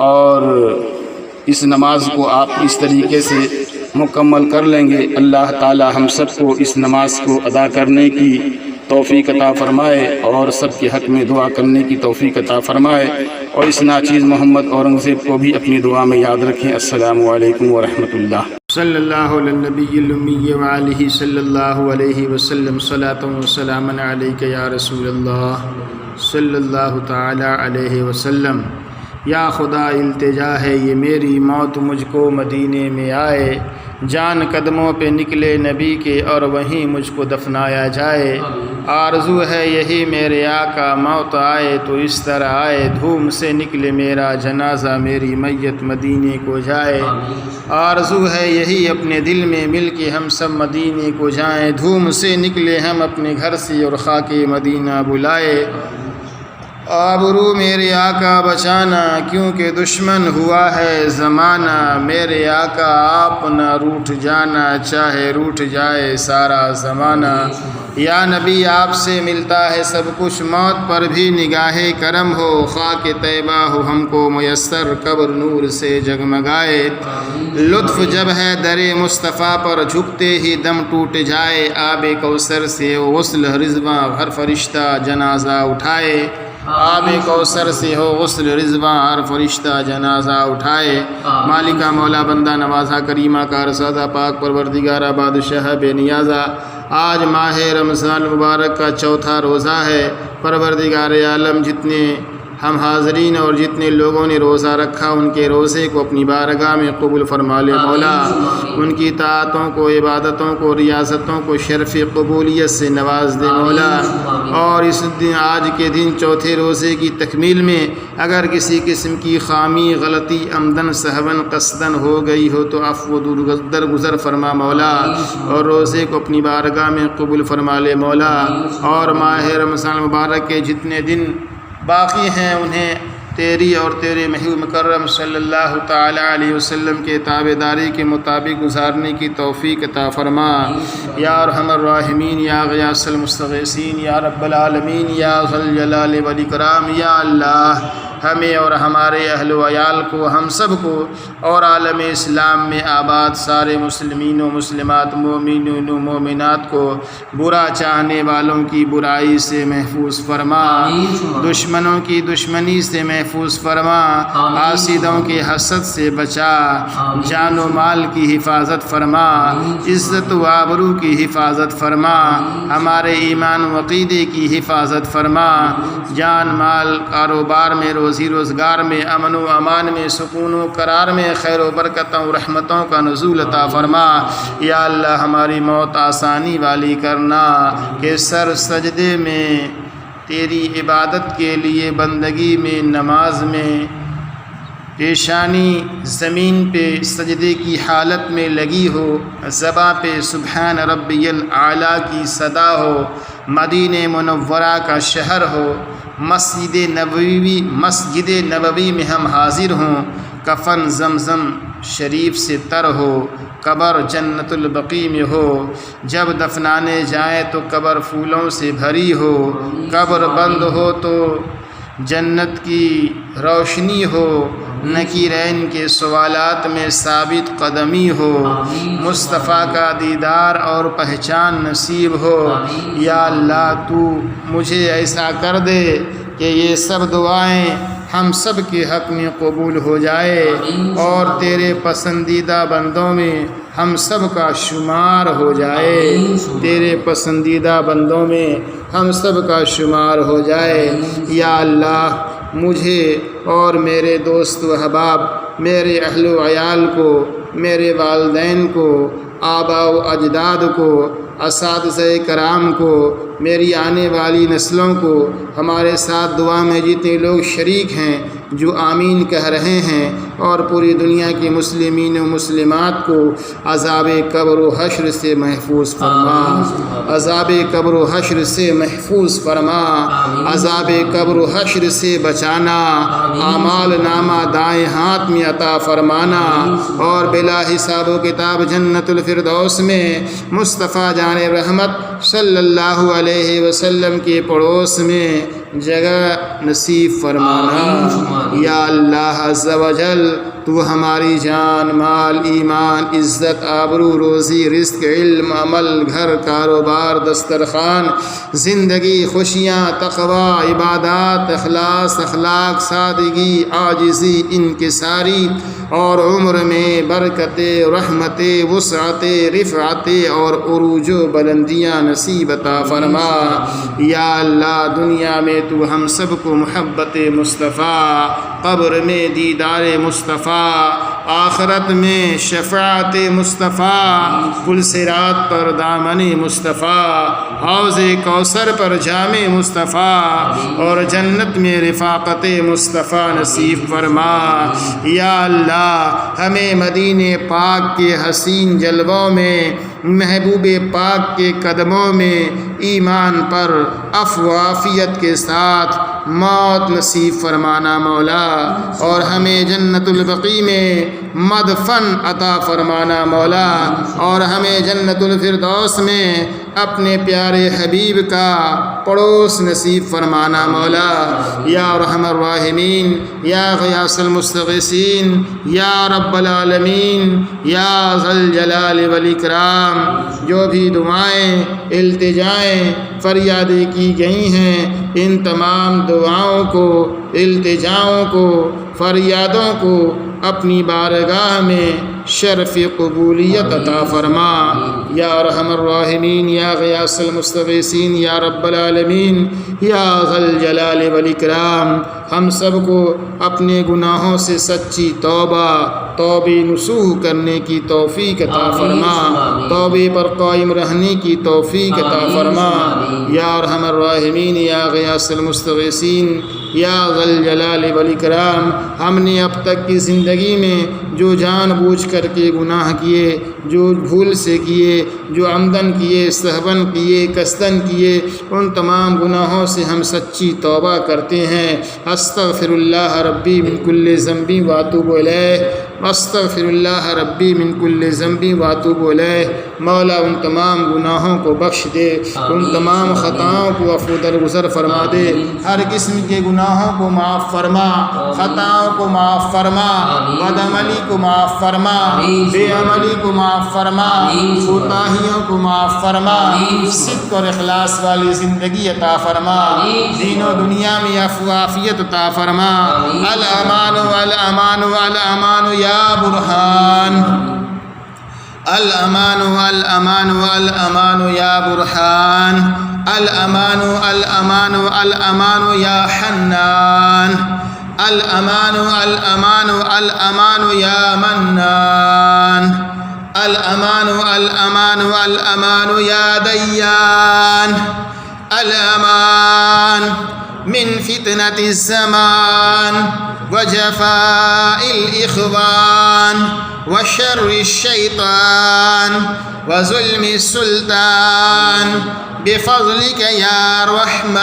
اور اس نماز کو آپ اس طریقے سے مکمل کر لیں گے، اللہ تعالی ہم سب کو اس نماز کو ادا کرنے کی توفیق عطا فرمائے اور سب کے حق میں دعا کرنے کی توفیق عطا فرمائے، اور اس ناچیز محمد اورنگزیب کو بھی اپنی دعا میں یاد رکھیں۔ السلام علیکم ورحمۃ اللہ۔ صلی اللہ علی النبی الامی وآلہ صلی اللہ علیہ وسلم، صلاۃ و سلام علیک یا رسول اللہ صلی اللہ تعالی علیہ وسلم۔ یا خدا التجا ہے یہ میری، موت مجھ کو مدینے میں آئے، جان قدموں پہ نکلے نبی کے اور وہیں مجھ کو دفنایا جائے۔ آرزو ہے یہی میرے آقا موت آئے تو اس طرح آئے، دھوم سے نکلے میرا جنازہ میری میت مدینے کو جائے۔ آرزو ہے یہی اپنے دل میں مل کے ہم سب مدینے کو جائیں، دھوم سے نکلے ہم اپنے گھر سے اور خاک مدینہ بلائے۔ آبرو میرے آقا بچانا کیونکہ دشمن ہوا ہے زمانہ، میرے آقا آپ نہ روٹھ جانا چاہے روٹھ جائے سارا زمانہ۔ یا نبی آپ سے ملتا ہے سب کچھ، موت پر بھی نگاہ کرم ہو، خاک طیبہ ہو ہم کو میسر، قبر نور سے جگمگائے۔ لطف جب ہے در مصطفیٰ پر جھکتے ہی دم ٹوٹ جائے، آب کوثر سے غسل رضواں ہر فرشتہ جنازہ اٹھائے۔ آب کوثر سے ہو غسل رضواں ہر فرشتہ جنازہ اٹھائے۔ مالکہ مولا بندہ نوازہ کریمہ کا رسادہ پاک پروردگارہ بادشاہ بے نیازہ، آج ماہ رمضان مبارک کا چوتھا روزہ ہے۔ پروردگار عالم جتنے ہم حاضرین اور جتنے لوگوں نے روزہ رکھا ان کے روزے کو اپنی بارگاہ میں قبول فرما لے مولا، ان کی طاعتوں کو، عبادتوں کو، ریاضتوں کو شرف قبولیت سے نواز دے مولا۔ اور اس دن، آج کے دن چوتھے روزے کی تکمیل میں اگر کسی قسم کی خامی، غلطی عمدن سہون قصدن ہو گئی ہو تو عفو درگزر فرما مولا، اور روزے کو اپنی بارگاہ میں قبول فرما لے مولا۔ اور ماہ رمضان مبارک کے جتنے دن باقی ہیں انہیں تیری اور تیرے محبوب مکرم صلی اللہ تعالی علیہ وسلم کے تابعداری کے مطابق گزارنے کی توفیق عطا فرما۔ یا ارحم الراحمین، یا غیاث المستغیثین، یا رب العالمین، یا ذی الجلال والاکرام۔ یا اللہ ہمیں اور ہمارے اہل و عیال کو، ہم سب کو اور عالم اسلام میں آباد سارے مسلمین و مسلمات، مومنین و مومنات کو برا چاہنے والوں کی برائی سے محفوظ فرما، دشمنوں کی دشمنی سے محفوظ فرما، حاسدوں کے حسد سے بچا، جان و مال کی حفاظت فرما، عزت و آبرو کی حفاظت فرما، ہمارے ایمان و عقیدے کی حفاظت فرما، جان مال کاروبار میں، روزی روزگار میں، امن و امان میں، سکون و قرار میں، خیر و برکتوں و رحمتوں کا نزول عطا فرما۔ یا اللہ ہماری موت آسانی والی کرنا کہ سر سجدے میں تیری عبادت کے لیے، بندگی میں، نماز میں، پیشانی زمین پہ سجدے کی حالت میں لگی ہو، زباں پہ سبحان ربی الاعلیٰ کی صدا ہو، مدینہ منورہ کا شہر ہو، مسجد نبوی میں ہم حاضر ہوں، کفن زمزم شریف سے تر ہو، قبر جنت البقیع میں ہو، جب دفنانے جائیں تو قبر پھولوں سے بھری ہو، قبر بند ہو تو جنت کی روشنی ہو، نکیرین کے سوالات میں ثابت قدمی ہو، مصطفیٰ کا دیدار اور پہچان نصیب ہو۔ یا اللہ تو مجھے ایسا کر دے کہ یہ سب دعائیں ہم سب کے حق میں قبول ہو جائے اور تیرے پسندیدہ بندوں میں ہم سب کا شمار ہو جائے، تیرے پسندیدہ بندوں میں ہم سب کا شمار ہو جائے۔ یا اللہ مجھے اور میرے دوست و احباب، میرے اہل و عیال کو، میرے والدین کو، آبا و اجداد کو، اساتذہ کرام کو، میری آنے والی نسلوں کو، ہمارے ساتھ دعا میں جتنے لوگ شریک ہیں جو آمین کہہ رہے ہیں، اور پوری دنیا کے مسلمین و مسلمات کو عذاب قبر و حشر سے محفوظ فرما، عذاب قبر و حشر سے محفوظ فرما، عذاب قبر و حشر سے بچانا، اعمال نامہ دائیں ہاتھ میں عطا فرمانا، اور بلا حساب و کتاب جنت الفردوس میں مصطفیٰ جان رحمت صلی اللہ علیہ وسلم کے پڑوس میں جگہ نصیب فرمانا۔ یا اللہ عز و جل، تو ہماری جان، مال، ایمان، عزت، آبرو، روزی، رزق، علم، عمل، گھر، کاروبار، دسترخوان، زندگی، خوشیاں، تقوی، عبادات، اخلاص، اخلاق، سادگی، عاجزی، انکساری، اور عمر میں برکت، رحمت، وسعت، رفعت اور عروج و بلندیاں نصیب عطا فرما۔ یا اللہ، دنیا میں تو ہم سب کو محبت مصطفیٰ، قبر میں دیدار مصطفیٰ، آخرت میں شفاعت مصطفیٰ، پل صراط پر دامن مصطفیٰ، حوض کوثر پر جام مصطفیٰ، اور جنت میں رفاقت مصطفیٰ نصیب فرما۔ یا اللہ، ہمیں مدینہ پاک کے حسین جلووں میں، محبوب پاک کے قدموں میں ایمان پر عفو و عافیت کے ساتھ موت نصیب فرمانا مولا، اور ہمیں جنت البقیع میں مدفن عطا فرمانا مولا، اور ہمیں جنت الفردوس میں اپنے پیارے حبیب کا پڑوس نصیب فرمانا مولا۔ یا ارحم الراحمین، یا غیاث المستغیثین، یا رب العالمین، یا ذی الجلال والاکرام، جو بھی دعائیں، التجائیں، فریادیں کی گئی ہیں، ان تمام دعاؤں کو، التجاؤں کو، فریادوں کو اپنی بارگاہ میں شرف قبولیت عطا فرما۔ یا ارحم الراحمین، یا غیاث المستغیثین، یا رب العالمین، یا ذی الجلال والاکرام، ہم سب کو اپنے گناہوں سے سچی توبہ نصوح کرنے کی توفیق عطا فرما، توبے پر قائم رہنے کی توفیق عطا فرما۔ یا ارحم الراحمین، یا غیاث المستغیثین، یا ذی الجلال والاکرام، ہم نے اب تک کی زندگی میں جو جان بوجھ کر کے گناہ کیے، جو بھول سے کیے، جو عمدن کیے، سہون کیے، قصدن کیے، ان تمام گناہوں سے ہم سچی توبہ کرتے ہیں۔ استغفر اللہ ربی من کل ذنب واتوب الیہ، استغفر اللہ ربی من کل ذنب واتوب الیہ۔ مولا، ان تمام گناہوں کو بخش دے، ان تمام خطاؤں کو عفو درگزر فرما دے، ہر قسم کے گناہوں کو معاف فرما، خطاؤں کو معاف فرما، بدعملی کو معاف فرما، بے عملی کو معاف فرما، کوتاہیوں کو معاف فرما، صدق اور اخلاص والی زندگی عطا فرما، دین و دنیا میں عفو و عافیت عطا فرما۔ الامان والامان والامان یا برہان، الامان والامان والامان یا برہان، الامان الامان الامان یا حنان، الامان الامان الامان یا منان، الامان الامان الامان یا دیان، الامان من فتنة الزمان وجفاء الإخوان وشر الشيطان وظلم السلطان بفضلك يا رحمن۔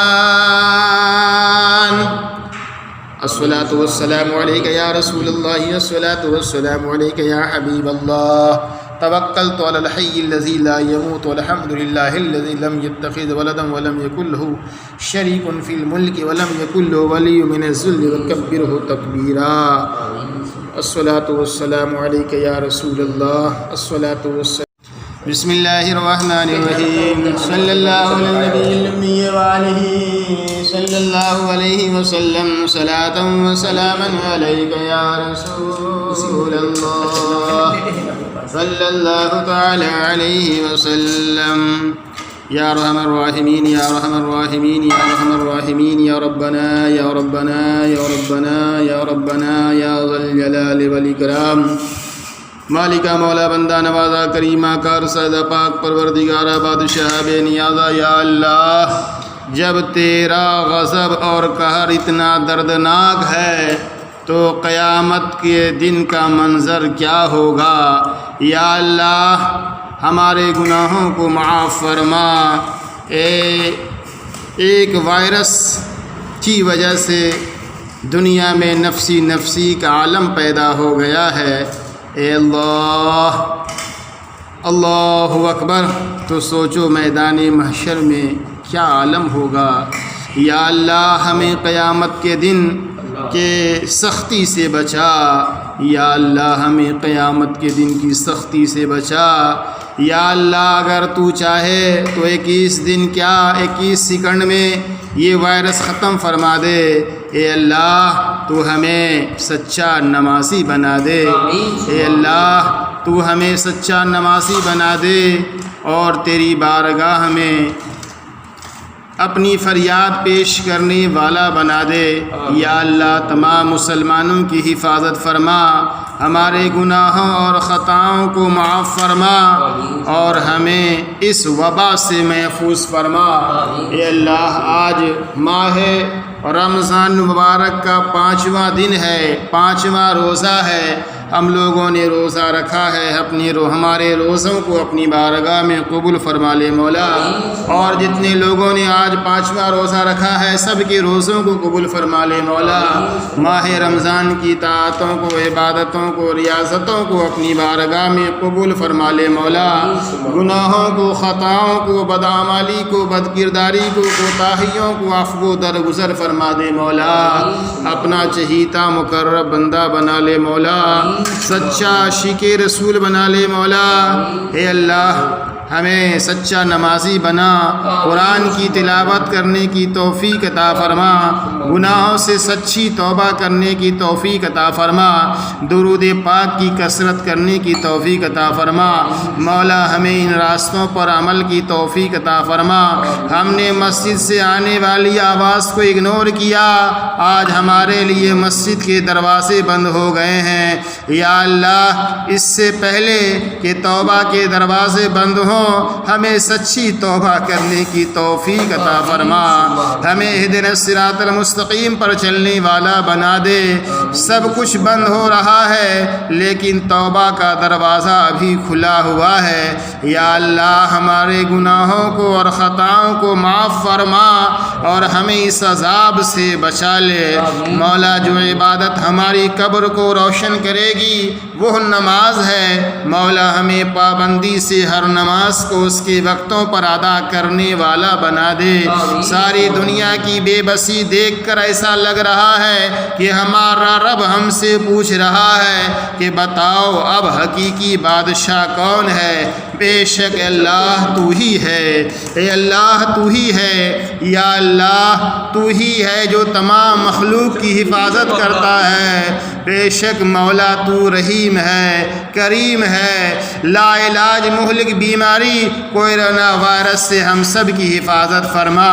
الصلاة والسلام عليك يا رسول الله، الصلاة والسلام عليك يا حبيب الله، توکلت علی الحی الذی لا يموت، والحمد للہ الذی لم يتخذ ولدا ولم يكن له شریک فی الملک ولم يكن له ولی من الذل وکبرہ تکبیرا۔ الصلاة والسلام علیک یا رسول اللہ، الصلاة والسلام۔ بسم اللہ الرحمن الرحیم، صلی اللہ علی النبی الامی وآلہ صلی اللہ علیہ وسلم، صلاۃ و سلاما علیک یا رسول اللہ صلی اللہ تعالی علیہ وسلم۔ یا ارحم الراحمین، یا ارحم الراحمین، یا ارحم الراحمین، یا ربنا یا ربنا یا ربنا یا ربنا یا ذی الجلال والاکرام۔ مالکہ مولا بندہ نوازا کریمہ کار سیدہ پاک پروردگارہ بادشاہ بے نیازہ یا اللہ، جب تیرا غضب اور قہر اتنا دردناک ہے تو قیامت کے دن کا منظر کیا ہوگا؟ یا اللہ ہمارے گناہوں کو معاف فرما۔ ایک وائرس کی وجہ سے دنیا میں نفسی نفسی کا عالم پیدا ہو گیا ہے۔ اے اللہ، اللہ اکبر، تو سوچو میدان محشر میں کیا عالم ہوگا۔ یا اللہ ہمیں قیامت کے دن کے سختی سے بچا، یا اللہ ہمیں قیامت کے دن کی سختی سے بچا۔ یا اللہ اگر تو چاہے تو 21 دن کیا 21 سیکنڈ میں یہ وائرس ختم فرما دے۔ اے اللہ تو ہمیں سچا نمازی بنا دے، اے اللہ تو ہمیں سچا نمازی بنا دے اور تیری بارگاہ میں اپنی فریاد پیش کرنے والا بنا دے۔ یا اللہ تمام مسلمانوں کی حفاظت فرما، ہمارے گناہوں اور خطاؤں کو معاف فرما اور ہمیں اس وبا سے محفوظ فرما۔ اے اللہ آج ماہ رمضان مبارک کا 5واں دن ہے، 5واں روزہ ہے، ہم لوگوں نے روزہ رکھا ہے، ہمارے روزوں کو اپنی بارگاہ میں قبول فرما لے مولا، اور جتنے لوگوں نے آج 5واں روزہ رکھا ہے سب کے روزوں کو قبول فرما لے مولا۔ ماہ رمضان کی طاعتوں کو، عبادتوں کو، ریاضتوں کو اپنی بارگاہ میں قبول فرما لے مولا۔ گناہوں کو، خطاؤں کو، بدعمالی کو، بدکرداری کو، کوتاہیوں کو عفو و درگزر فرما دے مولا۔ اپنا چہیتا مقرب بندہ بنا لے مولا، سچا عاشق رسول بنا لے مولا۔ اے اللہ ہمیں سچا نمازی بنا، قرآن کی تلاوت کرنے کی توفیق عطا فرما، گناہوں سے سچی توبہ کرنے کی توفیق عطا فرما، درود پاک کی کثرت کرنے کی توفیق عطا فرما مولا۔ ہمیں ان راستوں پر عمل کی توفیق عطا فرما۔ ہم نے مسجد سے آنے والی آواز کو اگنور کیا، آج ہمارے لیے مسجد کے دروازے بند ہو گئے ہیں۔ یا اللہ اس سے پہلے کہ توبہ کے دروازے بند ہوں ہمیں سچی توبہ کرنے کی توفیق عطا فرما، ہمیں اہدنا الصراط المستقیم پر چلنے والا بنا دے۔ سب کچھ بند ہو رہا ہے لیکن توبہ کا دروازہ ابھی کھلا ہوا ہے۔ یا اللہ ہمارے گناہوں کو اور خطاؤں کو معاف فرما اور ہمیں اس عذاب سے بچا لے مولا۔ جو عبادت ہماری قبر کو روشن کرے گی وہ نماز ہے مولا، ہمیں پابندی سے ہر نماز کو اس کے وقتوں پر ادا کرنے والا بنا دے۔ ساری دنیا کی بے بسی دیکھ کر ایسا لگ رہا ہے کہ ہمارا رب ہم سے پوچھ رہا ہے کہ بتاؤ اب حقیقی بادشاہ کون ہے؟ بے شک اللہ تو ہی ہے، اے اللہ تو ہی ہے۔ یا اللہ تو ہی ہے جو تمام مخلوق کی حفاظت کرتا ہے۔ بے شک مولا تو رحیم ہے، کریم ہے۔ لا علاج مہلک بیماری کورونا وائرس سے ہم سب کی حفاظت فرما،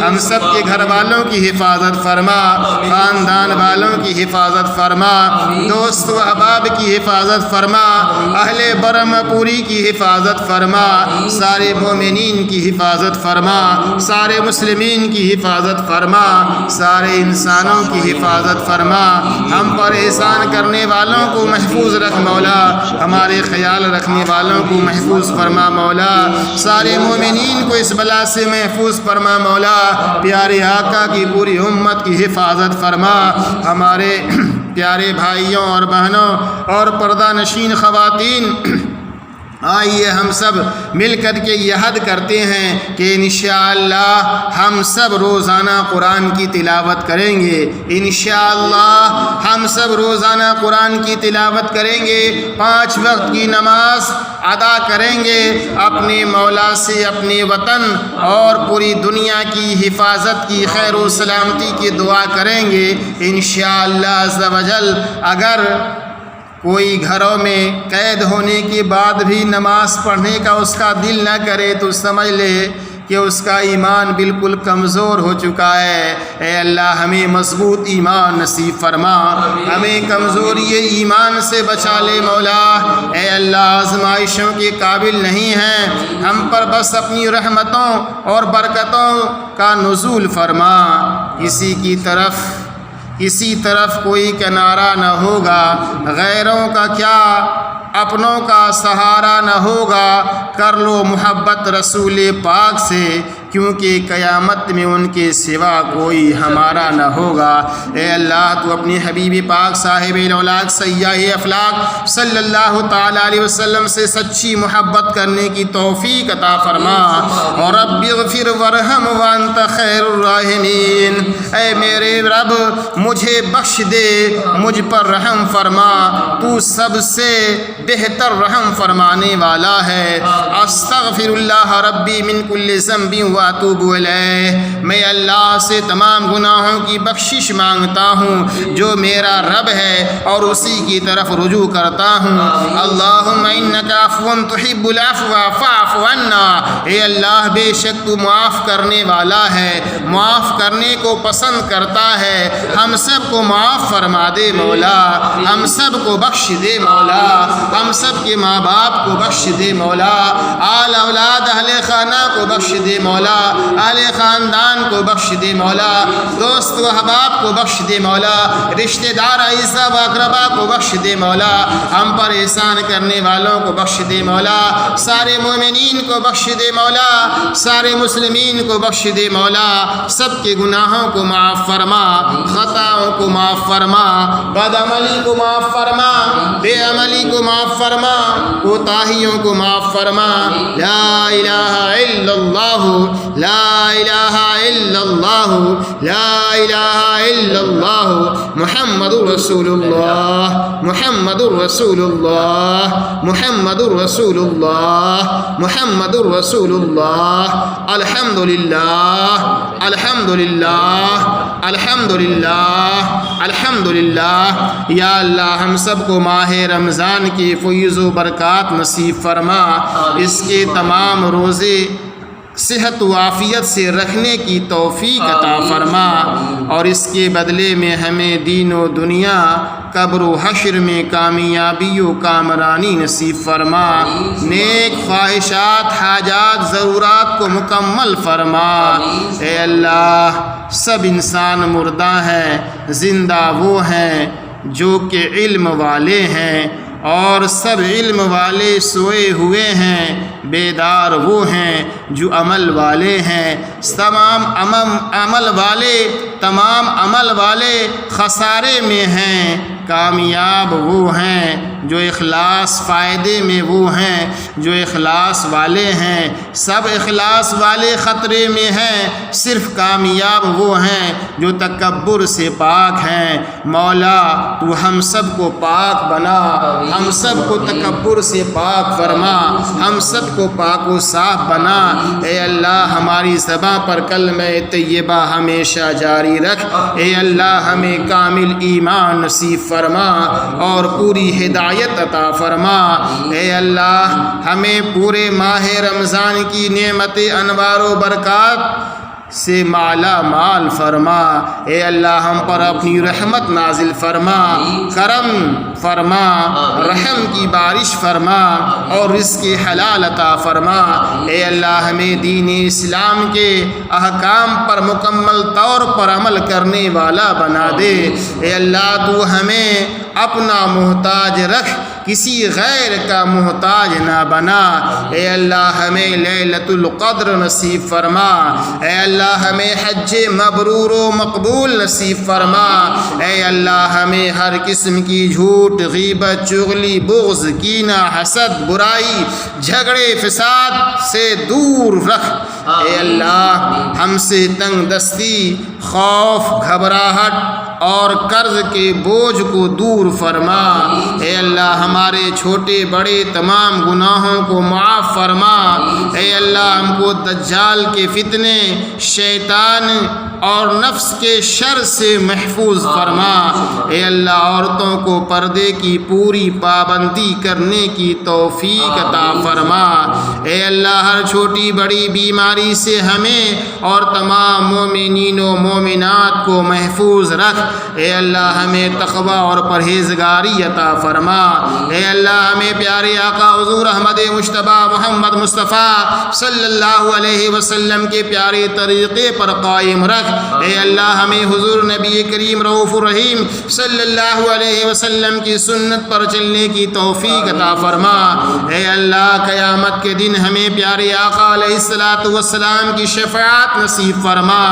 ہم سب کے گھر والوں کی حفاظت فرما، خاندان والوں کی حفاظت فرما، دوست و احباب کی حفاظت فرما، اہل برہم پوری کی حفاظت فرما، سارے مومنین کی حفاظت فرما، سارے مسلمین کی حفاظت فرما، سارے انسانوں کی حفاظت فرما۔ ہم پر احسان کرنے والوں کو محفوظ رکھ مولا، ہمارے خیال رکھنے والوں کو محفوظ فرما مولا، سارے مومنین کو اس بلا سے محفوظ فرما مولا۔ پیارے آقا کی پوری امت کی حفاظت فرما، ہمارے پیارے بھائیوں اور بہنوں اور پردہ نشین خواتین، آئیے ہم سب مل کر کے یہ عہد کرتے ہیں کہ انشاءاللہ ہم سب روزانہ قرآن کی تلاوت کریں گے، انشاءاللہ ہم سب روزانہ قرآن کی تلاوت کریں گے، 5 وقت کی نماز ادا کریں گے، اپنے مولا سے اپنے وطن اور پوری دنیا کی حفاظت کی خیر و سلامتی کی دعا کریں گے انشاءاللہ عز و جل۔ اگر کوئی گھروں میں قید ہونے کے بعد بھی نماز پڑھنے کا اس کا دل نہ کرے تو سمجھ لے کہ اس کا ایمان بالکل کمزور ہو چکا ہے۔ اے اللہ ہمیں مضبوط ایمان نصیب فرما، ہمیں کمزوری ایمان سے بچا لے مولا۔ اے اللہ آزمائشوں کے قابل نہیں ہیں، ہم پر بس اپنی رحمتوں اور برکتوں کا نزول فرما۔ کسی طرف کوئی کنارہ نہ ہوگا، غیروں کا کیا اپنوں کا سہارا نہ ہوگا۔ کر لو محبت رسول پاک سے، کیونکہ قیامت میں ان کے سوا کوئی ہمارا نہ ہوگا۔ اے اللہ تو اپنی حبیب پاک صاحب الاولاق سیاح افلاق صلی اللہ تعالیٰ علیہ وسلم سے سچی محبت کرنے کی توفیق عطا فرما۔ اور رب اغفر ورحم وانت خیر الراحمین، اے میرے رب مجھے بخش دے، مجھ پر رحم فرما، تو سب سے بہتر رحم فرمانے والا ہے۔ استغفر اللہ ربی من کل ذنب واتوب الیہ، میں اللہ سے تمام گناہوں کی بخشش مانگتا ہوں جو میرا رب ہے اور اسی کی طرف رجوع کرتا ہوں۔ اللہم انک عفو تحب العفو فاعف عنا، اے اللہ بے شک تو معاف کرنے والا ہے، معاف کرنے کو پسند کرتا ہے، ہم سب کو معاف فرما دے مولا، ہم سب کو بخش دے مولا، ہم سب کے ماں باپ کو بخش دے مولا، آل اولاد اہل خانہ کو بخش دے مولا، اہل خاندان کو بخش دے مولا، دوست و احباب کو بخش دے مولا، رشتہ دار اعزا و اقربا کو بخش دے مولا، ہم پر احسان کرنے والوں کو بخش دے مولا، سارے مومنین کو بخش دے مولا، سارے مسلمین کو بخش دے مولا، سب کے گناہوں کو معاف فرما، خطاؤں کو معاف فرما، بد عملی کو معاف فرما، بے عملی کو معاف فرما، کوتاہیوں کو معاف فرما۔ لا الہ الا اللہ، لا الہ الا اللہ، لا الہ الا اللہ، محمد رسول اللہ، محمد رسول اللہ، محمد رسول اللہ، محمد رسول اللہ۔ الحمدللہ، الحمدللہ، الحمدللہ، الحمدللہ۔ یا اللہ ہم سب کو ماہ رمضان کی فیض و برکات نصیب فرما، اس کے تمام روزے صحت و عافیت سے رکھنے کی توفیق عطا فرما، اور اس کے بدلے میں ہمیں دین و دنیا قبر و حشر میں کامیابی و کامرانی نصیب فرما، نیک خواہشات حاجات ضرورات کو مکمل فرما۔ اے اللہ سب انسان مردہ ہیں، زندہ وہ ہیں جو کہ علم والے ہیں، اور سب علم والے سوئے ہوئے ہیں، بیدار وہ ہیں جو عمل والے ہیں۔ تمام عمل والے خسارے میں ہیں، کامیاب وہ ہیں جو اخلاص فائدے میں وہ ہیں جو اخلاص والے ہیں، سب اخلاص والے خطرے میں ہیں، صرف کامیاب وہ ہیں جو تکبر سے پاک ہیں۔ مولا تو ہم سب کو پاک بنا، ہم سب کو تکبر سے پاک فرما، ہم سب کو پاک و صاف بنا۔ اے اللہ ہماری زبان پر کلمہ طیبہ ہمیشہ جاری رکھ، اے اللہ ہمیں کامل ایمان نصیب فرما اور پوری ہدایت عطا فرما۔ اے اللہ ہمیں پورے ماہ رمضان کی نعمت انوار و برکات سے مالا مال فرما۔ اے اللہ ہم پر اپنی رحمت نازل فرما، کرم فرما، رحم کی بارش فرما اور رزق حلال عطا فرما۔ اے اللہ ہمیں دین اسلام کے احکام پر مکمل طور پر عمل کرنے والا بنا دے۔ اے اللہ تو ہمیں اپنا محتاج رکھ، کسی غیر کا محتاج نہ بنا۔ اے اللہ ہمیں لیلۃ القدر نصیب فرما، اے اللہ ہمیں حج مبرور و مقبول نصیب فرما۔ اے اللہ ہمیں ہر قسم کی جھوٹ، غیبت، چغلی، بغض، کینہ، حسد، برائی، جھگڑے، فساد سے دور رکھ۔ اے اللہ ہم سے تنگ دستی، خوف، گھبراہٹ اور قرض کے بوجھ کو دور فرما۔ اے اللہ ہمارے چھوٹے بڑے تمام گناہوں کو معاف فرما۔ اے اللہ ہم کو دجال کے فتنے، شیطان اور نفس کے شر سے محفوظ فرما۔ اے اللہ عورتوں کو پردے کی پوری پابندی کرنے کی توفیق عطا فرما۔ اے اللہ ہر چھوٹی بڑی بیماری سے ہمیں اور تمام مومنین و مومنات کو محفوظ رکھ۔ اے اللہ ہمیں تقوی اور پرہیزگاری عطا فرما۔ اے اللہ ہمیں پیارے آقا حضور احمد مجتبی محمد مصطفیٰ صلی اللہ علیہ وسلم کے پیارے طریقے پر قائم رکھ۔ اے اللہ ہمیں حضور نبی کریم رؤوف الرحیم صلی اللہ علیہ وسلم کی سنت پر چلنے کی توفیق عطا فرما۔ اے اللہ قیامت کے دن ہمیں پیارے آقا علیہ السلام کی شفاعت نصیب فرما۔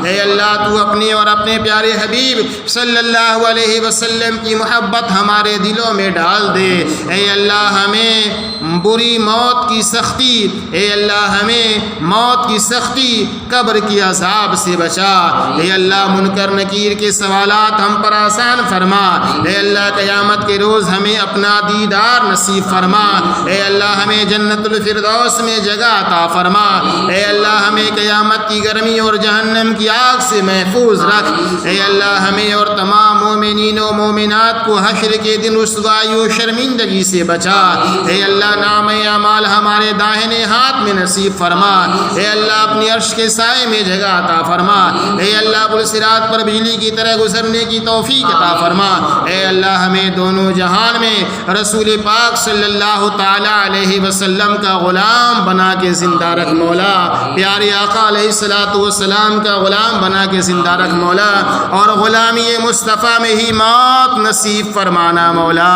اے اللہ تو اپنے اور اپنے پیارے حبیب صلی اللہ علیہ وسلم کی محبت ہمارے دلوں میں ڈال دے۔ اے اللہ ہمیں بری موت کی سختی، اے اللہ ہمیں موت کی سختی قبر کی عذاب سے بچا۔ اے اللہ منکر نکیر کے سوالات ہم پر آسان فرما۔ اے اللہ قیامت کے روز ہمیں اپنا دیدار نصیب فرما۔ اے اللہ ہمیں جنت الفردوس میں جگہ عطا فرما۔ اے اللہ ہمیں قیامت کی گرمی اور جہنم کی آگ سے محفوظ رکھ۔ اے اللہ ہمیں اور تمام مومنین و مومنات کو حشر کے دن رسوائی و شرمندگی سے بچا۔ اے اللہ نام اعمال ہمارے داہنے ہاتھ میں نصیب فرما۔ اے اللہ اپنی عرش کے سائے میں جگہ عطا فرما۔ اے اللہ پلصراط پر بجلی کی طرح گزرنے کی توفیق عطا فرما۔ اے اللہ ہمیں دونوں جہان میں رسول پاک صلی اللہ تعالی علیہ وسلم کا غلام بنا کے زندہ رکھ مولا۔ پیارے آقا علیہ السلام کا غلام بنا کے زندہ رکھ مولا، اور غلامی مصطفیٰ میں ہی موت نصیب فرمانا مولا۔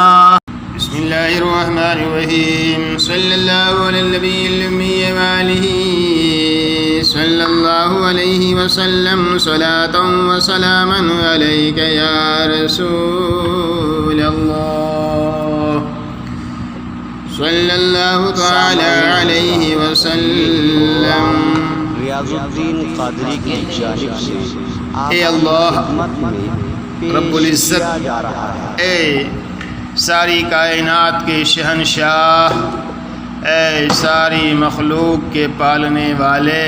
بسم اللہ الرحمن الرحیم، صلی اللہ علی النبی الامی وآلہ صلی اللہ علیہ وسلم، صلاۃ و سلاما علیک یا رسول اللہ، صلی اللہ تعالی علیہ وسلم۔ ریاض الدین قادری کی جانب سے اے اللہ رب العزت، اے ساری کائنات کے شہنشاہ، اے ساری مخلوق کے پالنے والے،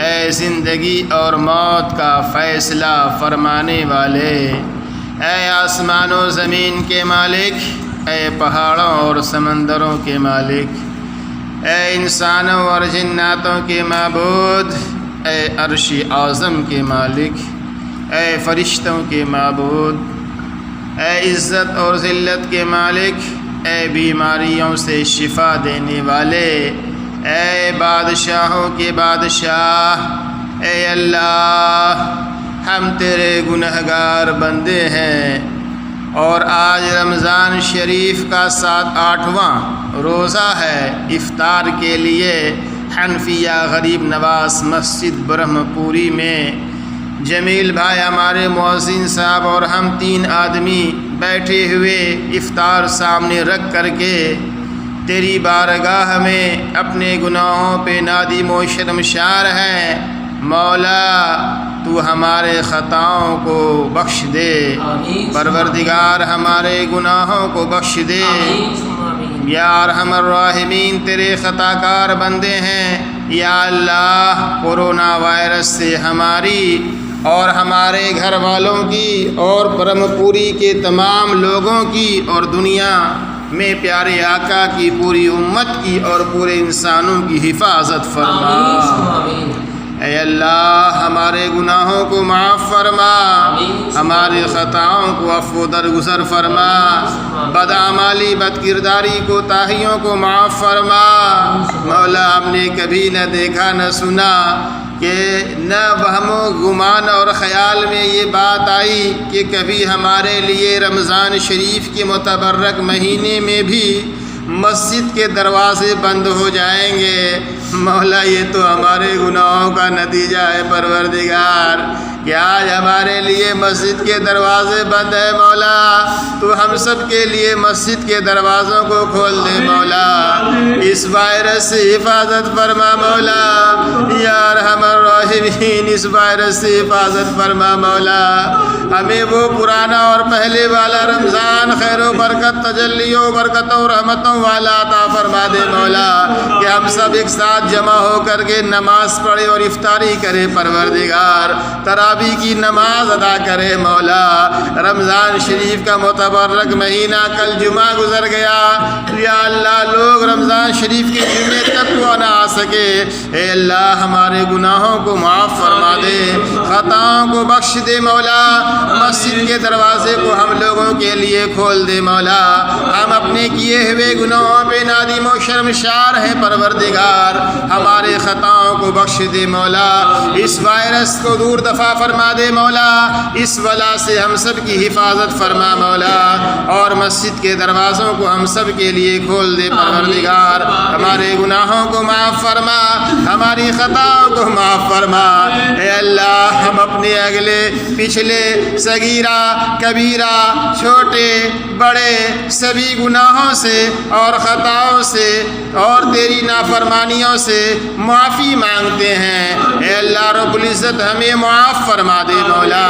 اے زندگی اور موت کا فیصلہ فرمانے والے، اے آسمان و زمین کے مالک، اے پہاڑوں اور سمندروں کے مالک، اے انسانوں اور جناتوں کے معبود، اے عرش اعظم کے مالک، اے فرشتوں کے معبود، اے عزت اور ذلت کے مالک، اے بیماریوں سے شفا دینے والے، اے بادشاہوں کے بادشاہ، اے اللہ ہم تیرے گنہگار بندے ہیں، اور آج رمضان شریف کا 8واں روزہ ہے۔ افطار کے لیے حنفیہ غریب نواز مسجد برہم پوری میں جمیل بھائی ہمارے مؤذن صاحب اور ہم 3 آدمی بیٹھے ہوئے افطار سامنے رکھ کر کے تیری بارگاہ میں اپنے گناہوں پہ نادم و شرمسار ہیں۔ مولا تو ہمارے خطاؤں کو بخش دے، پروردگار ہمارے گناہوں کو بخش دے۔ یا ارحم الراحمین تیرے خطا کار بندے ہیں، یا اللہ کورونا وائرس سے ہماری اور ہمارے گھر والوں کی اور برہم پوری کے تمام لوگوں کی اور دنیا میں پیارے آقا کی پوری امت کی اور پورے انسانوں کی حفاظت فرما۔ اے اللہ ہمارے گناہوں کو معاف فرما، ہماری خطاؤں کو عفو درگزر فرما، بدعمالی بد کرداری کو تاہیوں کو معاف فرما۔ مولا ہم نے کبھی نہ دیکھا نہ سنا کہ نہ وہم و گمان اور خیال میں یہ بات آئی کہ کبھی ہمارے لیے رمضان شریف کے متبرک مہینے میں بھی مسجد کے دروازے بند ہو جائیں گے۔ مولا یہ تو ہمارے گناہوں کا نتیجہ ہے پروردگار کہ آج ہمارے لیے مسجد کے دروازے بند ہے۔ مولا تو ہم سب کے لیے مسجد کے دروازوں کو کھول دے مولا، اس وائرس سے حفاظت فرما مولا، یا ارحم الراحمین اس وائرس سے حفاظت فرما مولا۔ ہمیں وہ پرانا اور پہلے والا رمضان رمضان خیر و برکت تجلی و برکت و رحمتوں والا عطا فرما دے مولا کہ ہم سب ایک ساتھ جمع ہو کر کے نماز پڑھے اور افطاری کرے پروردگار، تراویح کی نماز ادا کرے مولا۔ رمضان شریف کا متبرک مہینہ کل جمعہ گزر گیا، یا اللہ لوگ رمضان شریف کے جمعے تک وہ نہ آ سکے، اے اللہ ہمارے گناہوں کو معاف فرما دے، خطاؤں کو بخش دے مولا، مسجد کے دروازے کو ہم لوگوں کے لیے کھول دے مولا۔ ہم اپنے کیے ہوئے گناہوں پہ نادم و شرمشار ہیں پروردگار، ہمارے خطاؤں کو بخش دے مولا، اس وائرس کو دور دفع فرما دے مولا، اس وبا سے ہم سب کی حفاظت فرما مولا، اور مسجد کے دروازوں کو ہم سب کے لیے کھول دے پروردگار، ہمارے گناہوں کو معاف فرما، ہماری خطاؤں کو معاف فرما۔ اے اللہ ہم اپنے اگلے پچھلے صغیرہ کبیرہ چھوٹے بڑے سبھی گناہوں سے اور خطاؤں سے اور تیری نافرمانیوں سے معافی مانگتے ہیں، اے اللہ رب العزت ہمیں معاف فرما دے مولا،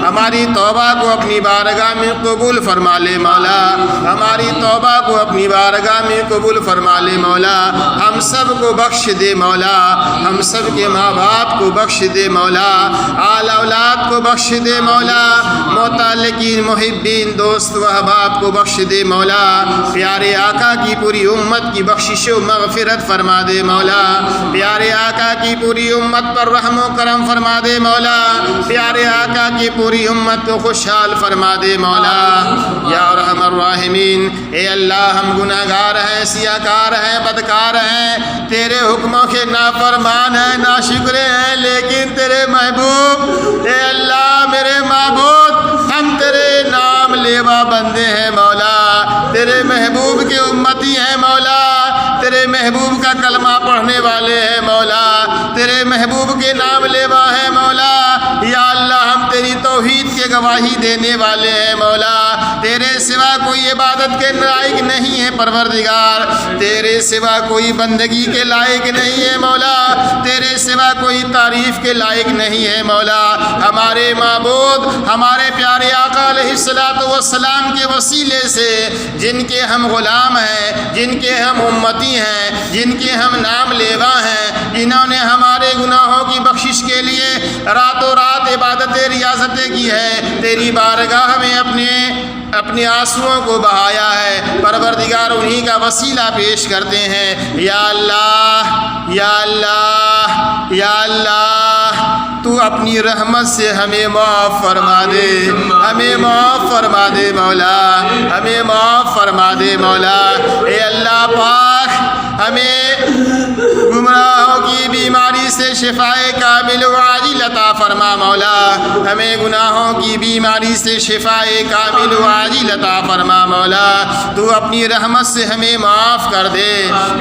ہماری توبہ کو اپنی بارگاہ میں قبول فرما لے مولا، ہماری توبہ کو اپنی بارگاہ میں قبول فرما لے مولا، ہم سب کو بخش دے مولا، ہم سب کے ماں باپ کو بخش دے مولا، آل اولاد کو بخش دے مولا، متعلقین محبین دوست و احباب کو بخش دے مولا، پیارے آقا کی پوری امت کی بخشش و مغفرت فرما دے مولا، پیارے آقا کی پوری امت پر رحم و کرم فرما دے مولا، پیارے آقا کی پوری امت کو خوشحال فرما دے مولا، یا ارحم الراحمین۔ اے اللہ ہم گناہگار ہیں، سیاہکار ہیں، بدکار ہیں، تیرے حکموں کے نافرمان ہیں، ناشکر ہیں، لیکن تیرے محبوب اے اللہ میرے معبود ہم تیرے نام لیوا بندے ہیں مولا، تیرے محبوب کے امتی ہیں مولا، تیرے محبوب کا کلمہ پڑھنے والے ہیں مولا، تیرے محبوب کے نام لیوا ہے مولا، یا اللہ ہم تیری توحید کے گواہی دینے والے ہیں مولا، تیرے سوا کوئی عبادت کے لائق نہیں ہے پروردگار، تیرے سوا کوئی بندگی کے لائق نہیں ہے مولا، تیرے سوا کوئی تعریف کے لائق نہیں ہے مولا، ہمارے معبود ہمارے پیارے آقا علیہ الصلوۃ والسلام کے وسیلے سے جن کے ہم غلام ہیں، جن کے ہم امتی ہیں، جن کے ہم نام لیوا ہیں، جنہوں نے ہمارے گناہوں کی بخشش کے لیے راتوں رات عبادتیں ریاضتیں کی ہے، تیری بارگاہ میں اپنے آنسوؤں کو بہایا ہے پروردگار، انہی کا وسیلہ پیش کرتے ہیں، یا اللہ یا اللہ یا اللہ تو اپنی رحمت سے ہمیں معاف فرما دے، ہمیں معاف فرما دے مولا، ہمیں معاف فرما دے مولا، اے اللہ پاک ہمیں گمراہوں کی بیماری سے شفائے کامل و عاجل عطا فرما مولا، ہمیں گناہوں کی بیماری سے شفائے کامل و عاجل عطا فرما مولا، تو اپنی رحمت سے ہمیں معاف کر دے،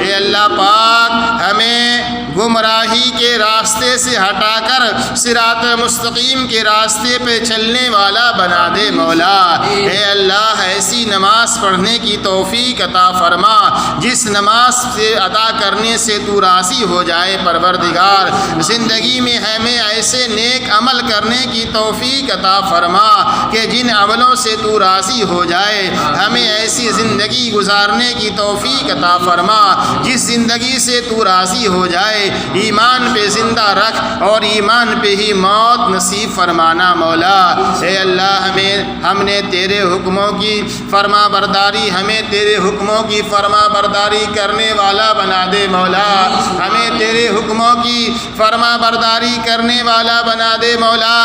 اے اللہ پاک ہمیں گمراہی کے راستے سے ہٹا کر صراط مستقیم کے راستے پہ چلنے والا بنا دے مولا، اے اللہ ایسی نماز پڑھنے کی توفیق عطا فرما جس نماز سے ادا کرنے سے تو راضی ہو جائے پروردگار، زندگی میں ہمیں ایسے نیک عمل کرنے کی توفیق عطا فرما کہ جن عملوں سے تو راضی ہو جائے، ہمیں ایسی زندگی گزارنے کی توفیق عطا فرما جس زندگی سے تو راضی ہو جائے، ایمان پہ زندہ رکھ اور ایمان پہ ہی موت نصیب فرمانا مولا، اے اللہ ہم نے تیرے حکموں کی فرما برداری، ہمیں تیرے حکموں کی فرما برداری کرنے والا بنا دے مولا، ہمیں تیرے حکموں کی فرما برداری کرنے والا بنا دے مولا،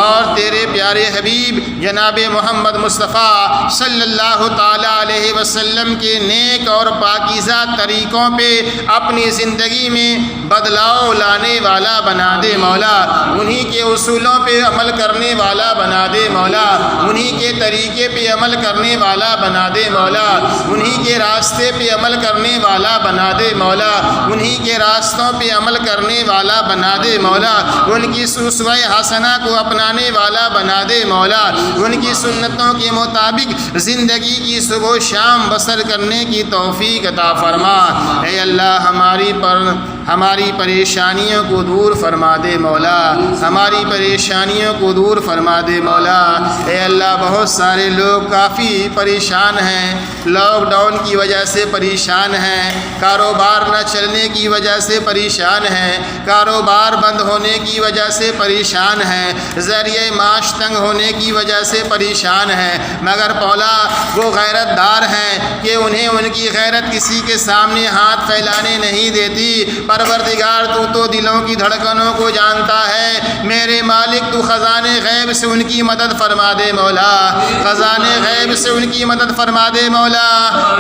اور تیرے پیارے حبیب جناب محمد مصطفیٰ صلی اللہ تعالی علیہ وسلم کے نیک اور پاکیزہ طریقوں پہ اپنی زندگی میں بدلاؤ لانے والا بنا دے مولا، انہی کے اصولوں پہ عمل کرنے والا بنا دے مولا، انہی کے طریقے پہ عمل کرنے والا بنا دے مولا، انہی کے راستے پہ عمل کرنے والا بنا دے مولا، انہی کے راستوں پہ عمل کرنے والا بنا دے مولا، ان کی اسوہ حسنہ کو اپنانے والا بنا دے مولا، ان کی سنتوں کے مطابق زندگی کی صبح و شام بسر کرنے کی توفیق عطا فرما، اے اللہ ہماری پریشانیوں کو دور فرما دے مولا، ہماری پریشانیوں کو دور فرما دے مولا۔ اے اللہ بہت سارے لوگ کافی پریشان ہیں، لاک ڈاؤن کی وجہ سے پریشان ہیں، کاروبار نہ چلنے کی وجہ سے پریشان ہیں، کاروبار بند ہونے کی وجہ سے پریشان ہیں، ذریعہ معاش تنگ ہونے کی وجہ سے پریشان ہیں، مگر مولا وہ غیرت دار ہیں کہ انہیں ان کی غیرت کسی کے سامنے ہاتھ پھیلانے نہیں دیتی۔ پروردگار تو دلوں کی دھڑکنوں کو جانتا ہے، میرے مالک تو خزانے غیب سے ان کی مدد فرما دے مولا، خزانے غیب سے ان کی مدد فرما دے مولا۔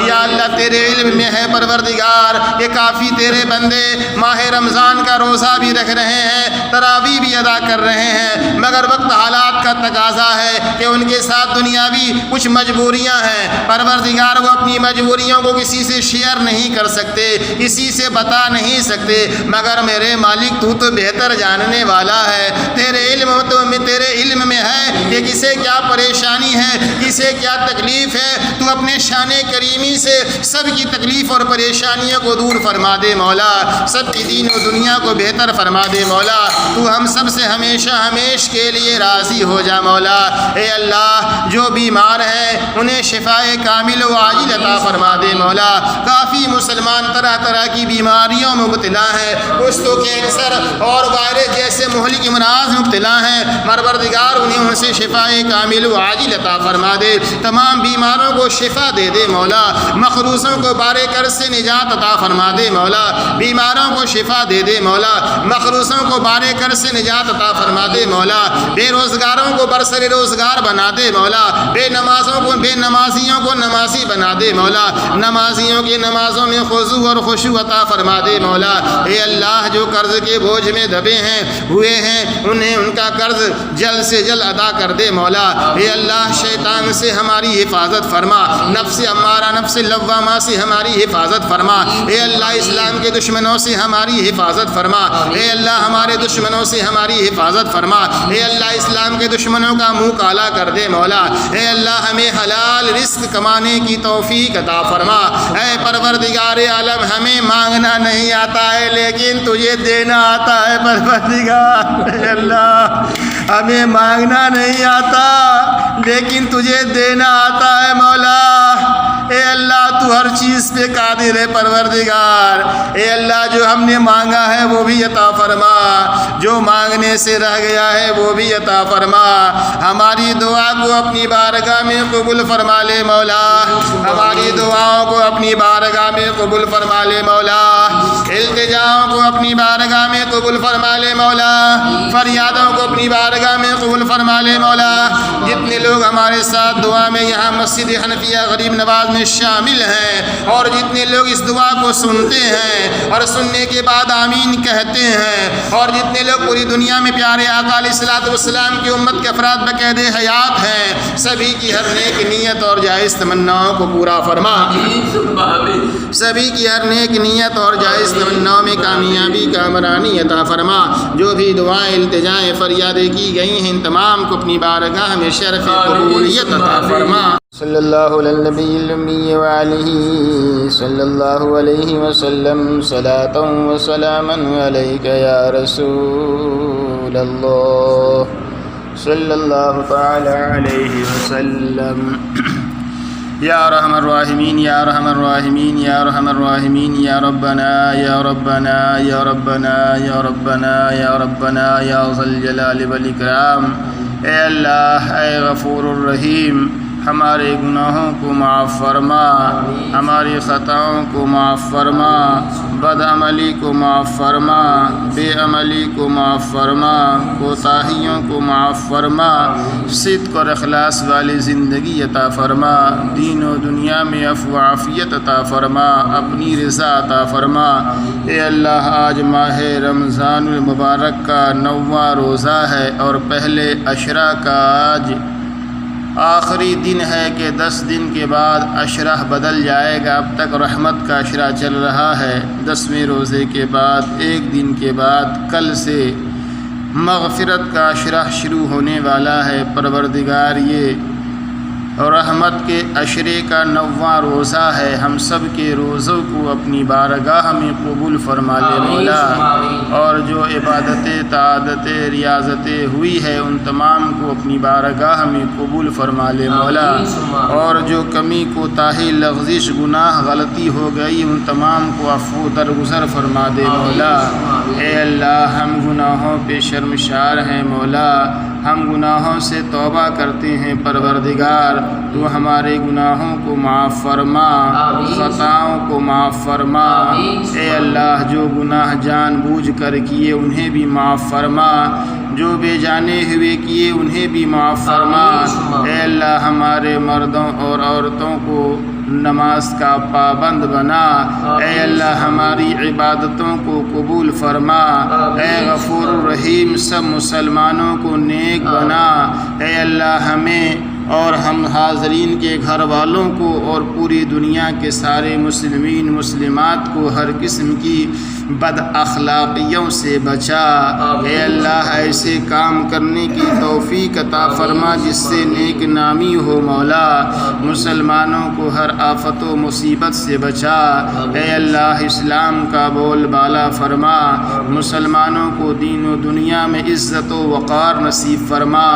یا اللہ تیرے علم میں ہے پروردگار کہ کافی تیرے بندے ماہ رمضان کا روزہ بھی رکھ رہے ہیں، تراویح بھی ادا کر رہے ہیں، مگر وقت حالات کا تقاضا ہے کہ ان کے ساتھ دنیاوی کچھ مجبوریاں ہیں۔ پروردگار وہ اپنی مجبوریوں کو کسی سے شیئر نہیں کر سکتے، کسی سے بتا نہیں سکتے، مگر میرے مالک تو بہتر جاننے والا ہے۔ تیرے علم میں ہے کہ کسے کیا پریشانی ہے، کسے کیا تکلیف ہے، تو اپنے شان کریمی سے سب کی تکلیف اور پریشانیوں کو دور فرما دے مولا، سب کی دین و دنیا کو بہتر فرما دے مولا۔ تو ہم سب سے ہمیشہ ہمیش کے لیے راضی ہو جا مولا۔ اے اللہ جو بیمار ہیں انہیں شفائے کامل و عاجل عطا فرما دے مولا۔ کافی مسلمان طرح طرح کی بیماریوں میں مبتلا ہیں، کچھ تو کینسر اور وائرس جیسے مہلک امراض میں مبتلا ہیں، پروردگار انہیں ان سے شفائے کامل و عاجل عطا فرما دے، تمام بیماروں کو شفا دے دے مولا، مخروصوں کو بارے کر سے نجات عطا فرما دے مولا، بیماروں کو شفا دے دے مولا، مخروصوں کو بارے کر سے نجات عطا فرما دے مولا، بے روزگاروں کو برسر روزگار بنا دے مولا، بے نمازیوں کو نمازی بنا دے مولا، نمازیوں کی نمازوں میں خضوع اور خشوع عطا فرما دے مولا۔ اے اللہ جو قرض کے بوجھ میں دبے ہوئے ہیں انہیں ان کا قرض جلد سے جلد ادا کر دے مولا۔ اے اللہ شیطان سے ہماری حفاظت فرما، نفس امارہ نفس لوامہ سے ہماری حفاظت فرما۔ اے اللہ اسلام کے دشمنوں سے ہماری حفاظت فرما، اے اللہ ہمارے دشمنوں سے ہماری حفاظت فرما، اے اللہ اسلام کے دشمنوں کا منہ کالا کر دے مولا۔ اے اللہ ہمیں حلال رزق کمانے کی توفیق عطا فرما۔ اے پروردگار عالم ہمیں مانگنا نہیں آتا ہے لیکن تجھے دینا آتا ہے پروردگار۔ اے اللہ ہمیں مانگنا نہیں آتا لیکن تجھے دینا آتا ہے مولا۔ اے اللہ تو ہر چیز پہ قادر ہے پروردگار۔ اے اللہ جو ہم نے مانگا ہے وہ بھی عطا فرما، جو مانگنے سے رہ گیا ہے وہ بھی عطا فرما۔ ہماری دعا کو اپنی بارگاہ میں قبول فرما لے مولا، ہماری دعاؤں کو اپنی بارگاہ میں قبول فرما لے مولا، التجاؤں کو اپنی بارگاہ میں قبول فرما لے مولا، فریادوں کو اپنی بارگاہ میں قبول فرما لے مولا۔ جتنے لوگ ہمارے ساتھ دعا میں یہاں مسجد حنفیہ غریب نواز میں شامل ہیں اور جتنے لوگ اس دعا کو سنتے ہیں اور سننے کے بعد آمین کہتے ہیں، اور جتنے لوگ پوری دنیا میں پیارے آقا علیہ الصلوۃ والسلام کی امت کے افراد بقید حیات ہیں، سبھی کی ہر نیک نیت اور جائز تمناؤں کو پورا فرما، سبھی کی ہر نیک نیت اور جائز تمناؤں میں کامیابی کا امرانی عطا فرما۔ جو بھی دعائیں التجائیں فریادیں کی گئی ہیں ان تمام کو اپنی بارگاہ میں شرف قبولیت عطا فرما۔ صلی اللہ علی النبی الامی وعلیہ صلی اللہ علیہ وسلم، صلاۃ و سلاما علیک یا رسول اللہ صلی اللہ تعالی علیہ وسلم۔ یا ارحم الراحمین یا ارحم الراحمین یا ارحم الراحمین یا ربنا یا ربنا یا ربنا یا ربنا یا ربنا یا ذا الجلال والاکرام۔ اے اللہ اے غفور الرحیم، ہمارے گناہوں کو معاف فرما، ہماری خطاؤں کو معاف فرما، بد عملی کو معاف فرما، بے عملی کو معاف فرما، کوتاہیوں کو معاف فرما، صدق اور اخلاص والی زندگی عطا فرما، دین و دنیا میں عفو و عافیت عطا فرما، اپنی رضا عطا فرما۔ اے اللہ آج ماہ رمضان المبارک کا 9واں روزہ ہے اور پہلے عشرہ کا آج آخری دن ہے کہ 10 دن کے بعد عشرہ بدل جائے گا۔ اب تک رحمت کا عشرہ چل رہا ہے، 10ویں روزے کے بعد 1 دن کے بعد کل سے مغفرت کا عشرہ شروع ہونے والا ہے۔ پروردگار یہ رحمت کے عشرے کا 9واں روزہ ہے، ہم سب کے روزوں کو اپنی بارگاہ میں قبول فرما لے مولا، اور جو عبادتیں طاعتیں ریاضتیں ہوئی ہے ان تمام کو اپنی بارگاہ میں قبول فرما لے مولا، اور جو کمی کوتاہی لغزش گناہ غلطی ہو گئی ان تمام کو عفو درگزر فرما دے مولا۔ اے اللہ ہم گناہوں پہ شرمشار ہیں مولا، ہم گناہوں سے توبہ کرتے ہیں پروردگار، تو ہمارے گناہوں کو معاف فرما، خطاؤں کو معاف فرما۔ اے اللہ جو گناہ جان بوجھ کر کیے انہیں بھی معاف فرما، جو بے جانے ہوئے کیے انہیں بھی معاف فرما۔ اے اللہ ہمارے مردوں اور عورتوں کو نماز کا پابند بنا، اے اللہ ہماری عبادتوں کو قبول فرما، اے غفور الرحیم سب مسلمانوں کو نیک بنا، اے اللہ ہمیں اور ہم حاضرین کے گھر والوں کو اور پوری دنیا کے سارے مسلمین مسلمات کو ہر قسم کی بد اخلاقیوں سے بچا۔ اے اللہ ایسے کام کرنے کی توفیق عطا فرما جس سے نیک نامی ہو مولا، مسلمانوں کو ہر آفت و مصیبت سے بچا۔ اے اللہ اسلام کا بول بالا فرما، مسلمانوں کو دین و دنیا میں عزت و وقار نصیب فرما۔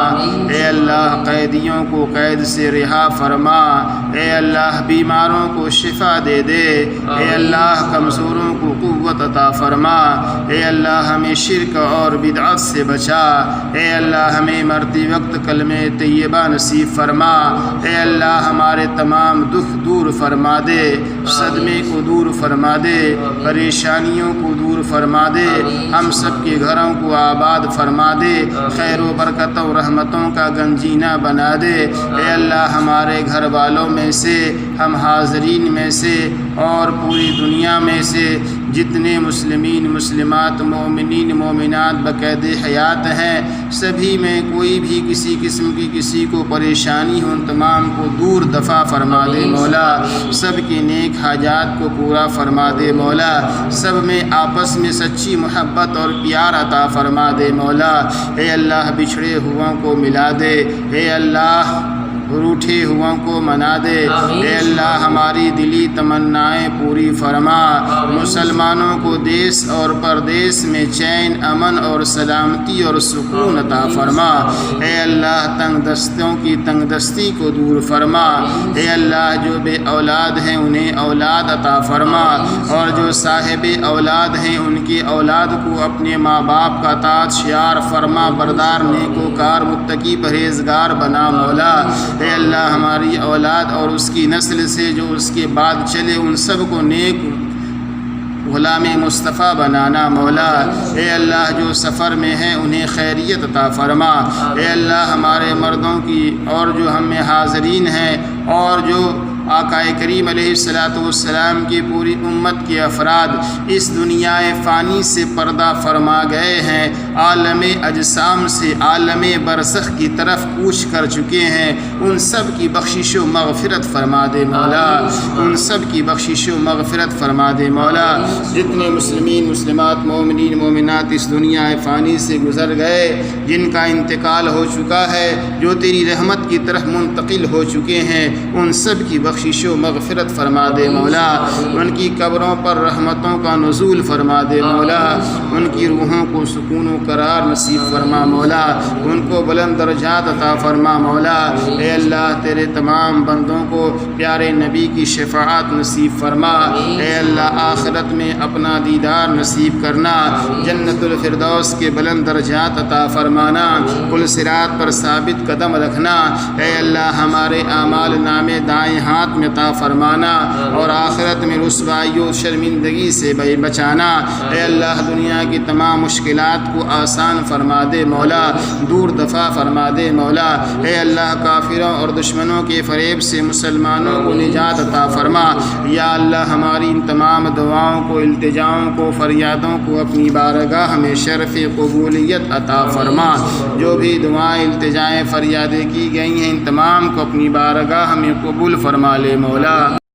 اے اللہ قیدیوں کو قید سے رہا فرما، اے اللہ بیماروں کو شفا دے دے، اے اللہ کمزوروں کو قوت عطا فرما، اے اللہ ہمیں شرک اور بدعت سے بچا، اے اللہ ہمیں مرتے وقت کلمہ طیبہ نصیب فرما، اے اللہ ہمارے تمام دکھ دور فرما دے، صدمے کو دور فرما دے، پریشانیوں کو دور فرما دے، ہم سب کے گھروں کو آباد فرما دے، خیر و برکت و رحمتوں کا گنجینہ بنا دے۔ اے اللہ ہمارے گھر والوں میں سے، ہم حاضرین میں سے اور پوری دنیا میں سے جتنے مسلمین مسلمات مومنین مومنات بقید حیات ہیں سبھی میں کوئی بھی کسی قسم کی کسی کو پریشانی ہو ان تمام کو دور دفع فرما دے مولا، سب کے نیک حاجات کو پورا فرما دے مولا، سب میں آپس میں سچی محبت اور پیار عطا فرما دے مولا۔ اے اللہ بچھڑے ہوں کو ملا دے، اے اللہ روٹھے ہوں کو منا دے، اے اللہ ہماری دلی تمنائیں پوری فرما، مسلمانوں کو دیس اور پردیس میں چین امن اور سلامتی اور سکون عطا فرما، اے اللہ تنگ دستوں کی تنگ دستی کو دور فرما، اے اللہ جو بے اولاد ہیں انہیں اولاد عطا فرما، اور جو صاحب اولاد ہیں ان کی اولاد کو اپنے ماں باپ کا تاج شیار فرما بردار نیکوکار متقی پرہیزگار بنا مولا۔ اے اللہ ہماری اولاد اور اس کی نسل سے جو اس کے بعد چلے ان سب کو نیک غلام مصطفیٰ بنانا مولا۔ اے اللہ جو سفر میں ہیں انہیں خیریت عطا فرما، اے اللہ ہمارے مردوں کی اور جو ہم میں حاضرین ہیں اور جو آقا کریم علیہ السلام کی پوری امت کے افراد اس دنیا فانی سے پردہ فرما گئے ہیں، عالم اجسام سے عالم برزخ کی طرف کوچ کر چکے ہیں، ان سب کی بخشش و مغفرت فرما دے مولا، ان سب کی بخشش و مغفرت فرما دے مولا۔ جتنے مسلمین مسلمات مومنین مومنات اس دنیا فانی سے گزر گئے جن کا انتقال ہو چکا ہے جو تیری رحمت کی طرف منتقل ہو چکے ہیں ان سب کی بخشش و مغفرت فرما دے مولا، ان کی قبروں پر رحمتوں کا نزول فرما دے مولا، ان کی روحوں کو سکون و قرار نصیب فرما مولا، ان کو بلند درجات عطا فرما مولا۔ اے اللہ تیرے تمام بندوں کو پیارے نبی کی شفاعت نصیب فرما، اے اللہ آخرت میں اپنا دیدار نصیب کرنا، جنت الفردوس کے بلند درجات عطا فرمانا، پل صراط پر ثابت قدم رکھنا، اے اللہ ہمارے اعمال نامے دائیں ہاتھ میں عطا فرمانا اور آخرت میں رسوائی و شرمندگی سے بچانا، اے اللہ دنیا کی تمام مشکلات کو آسان فرما دے مولا، دور دفع فرما دے مولا، اے اللہ کافروں اور دشمنوں کے فریب سے مسلمانوں کو نجات عطا فرما، یا اللہ ہماری ان تمام دعاؤں کو التجاؤں کو فریادوں کو اپنی بارگاہ میں شرف قبولیت عطا فرما، جو بھی دعائیں التجائیں فریادیں کی گئی ہیں ان تمام کو اپنی بارگاہ میں قبول فرما لے مولا۔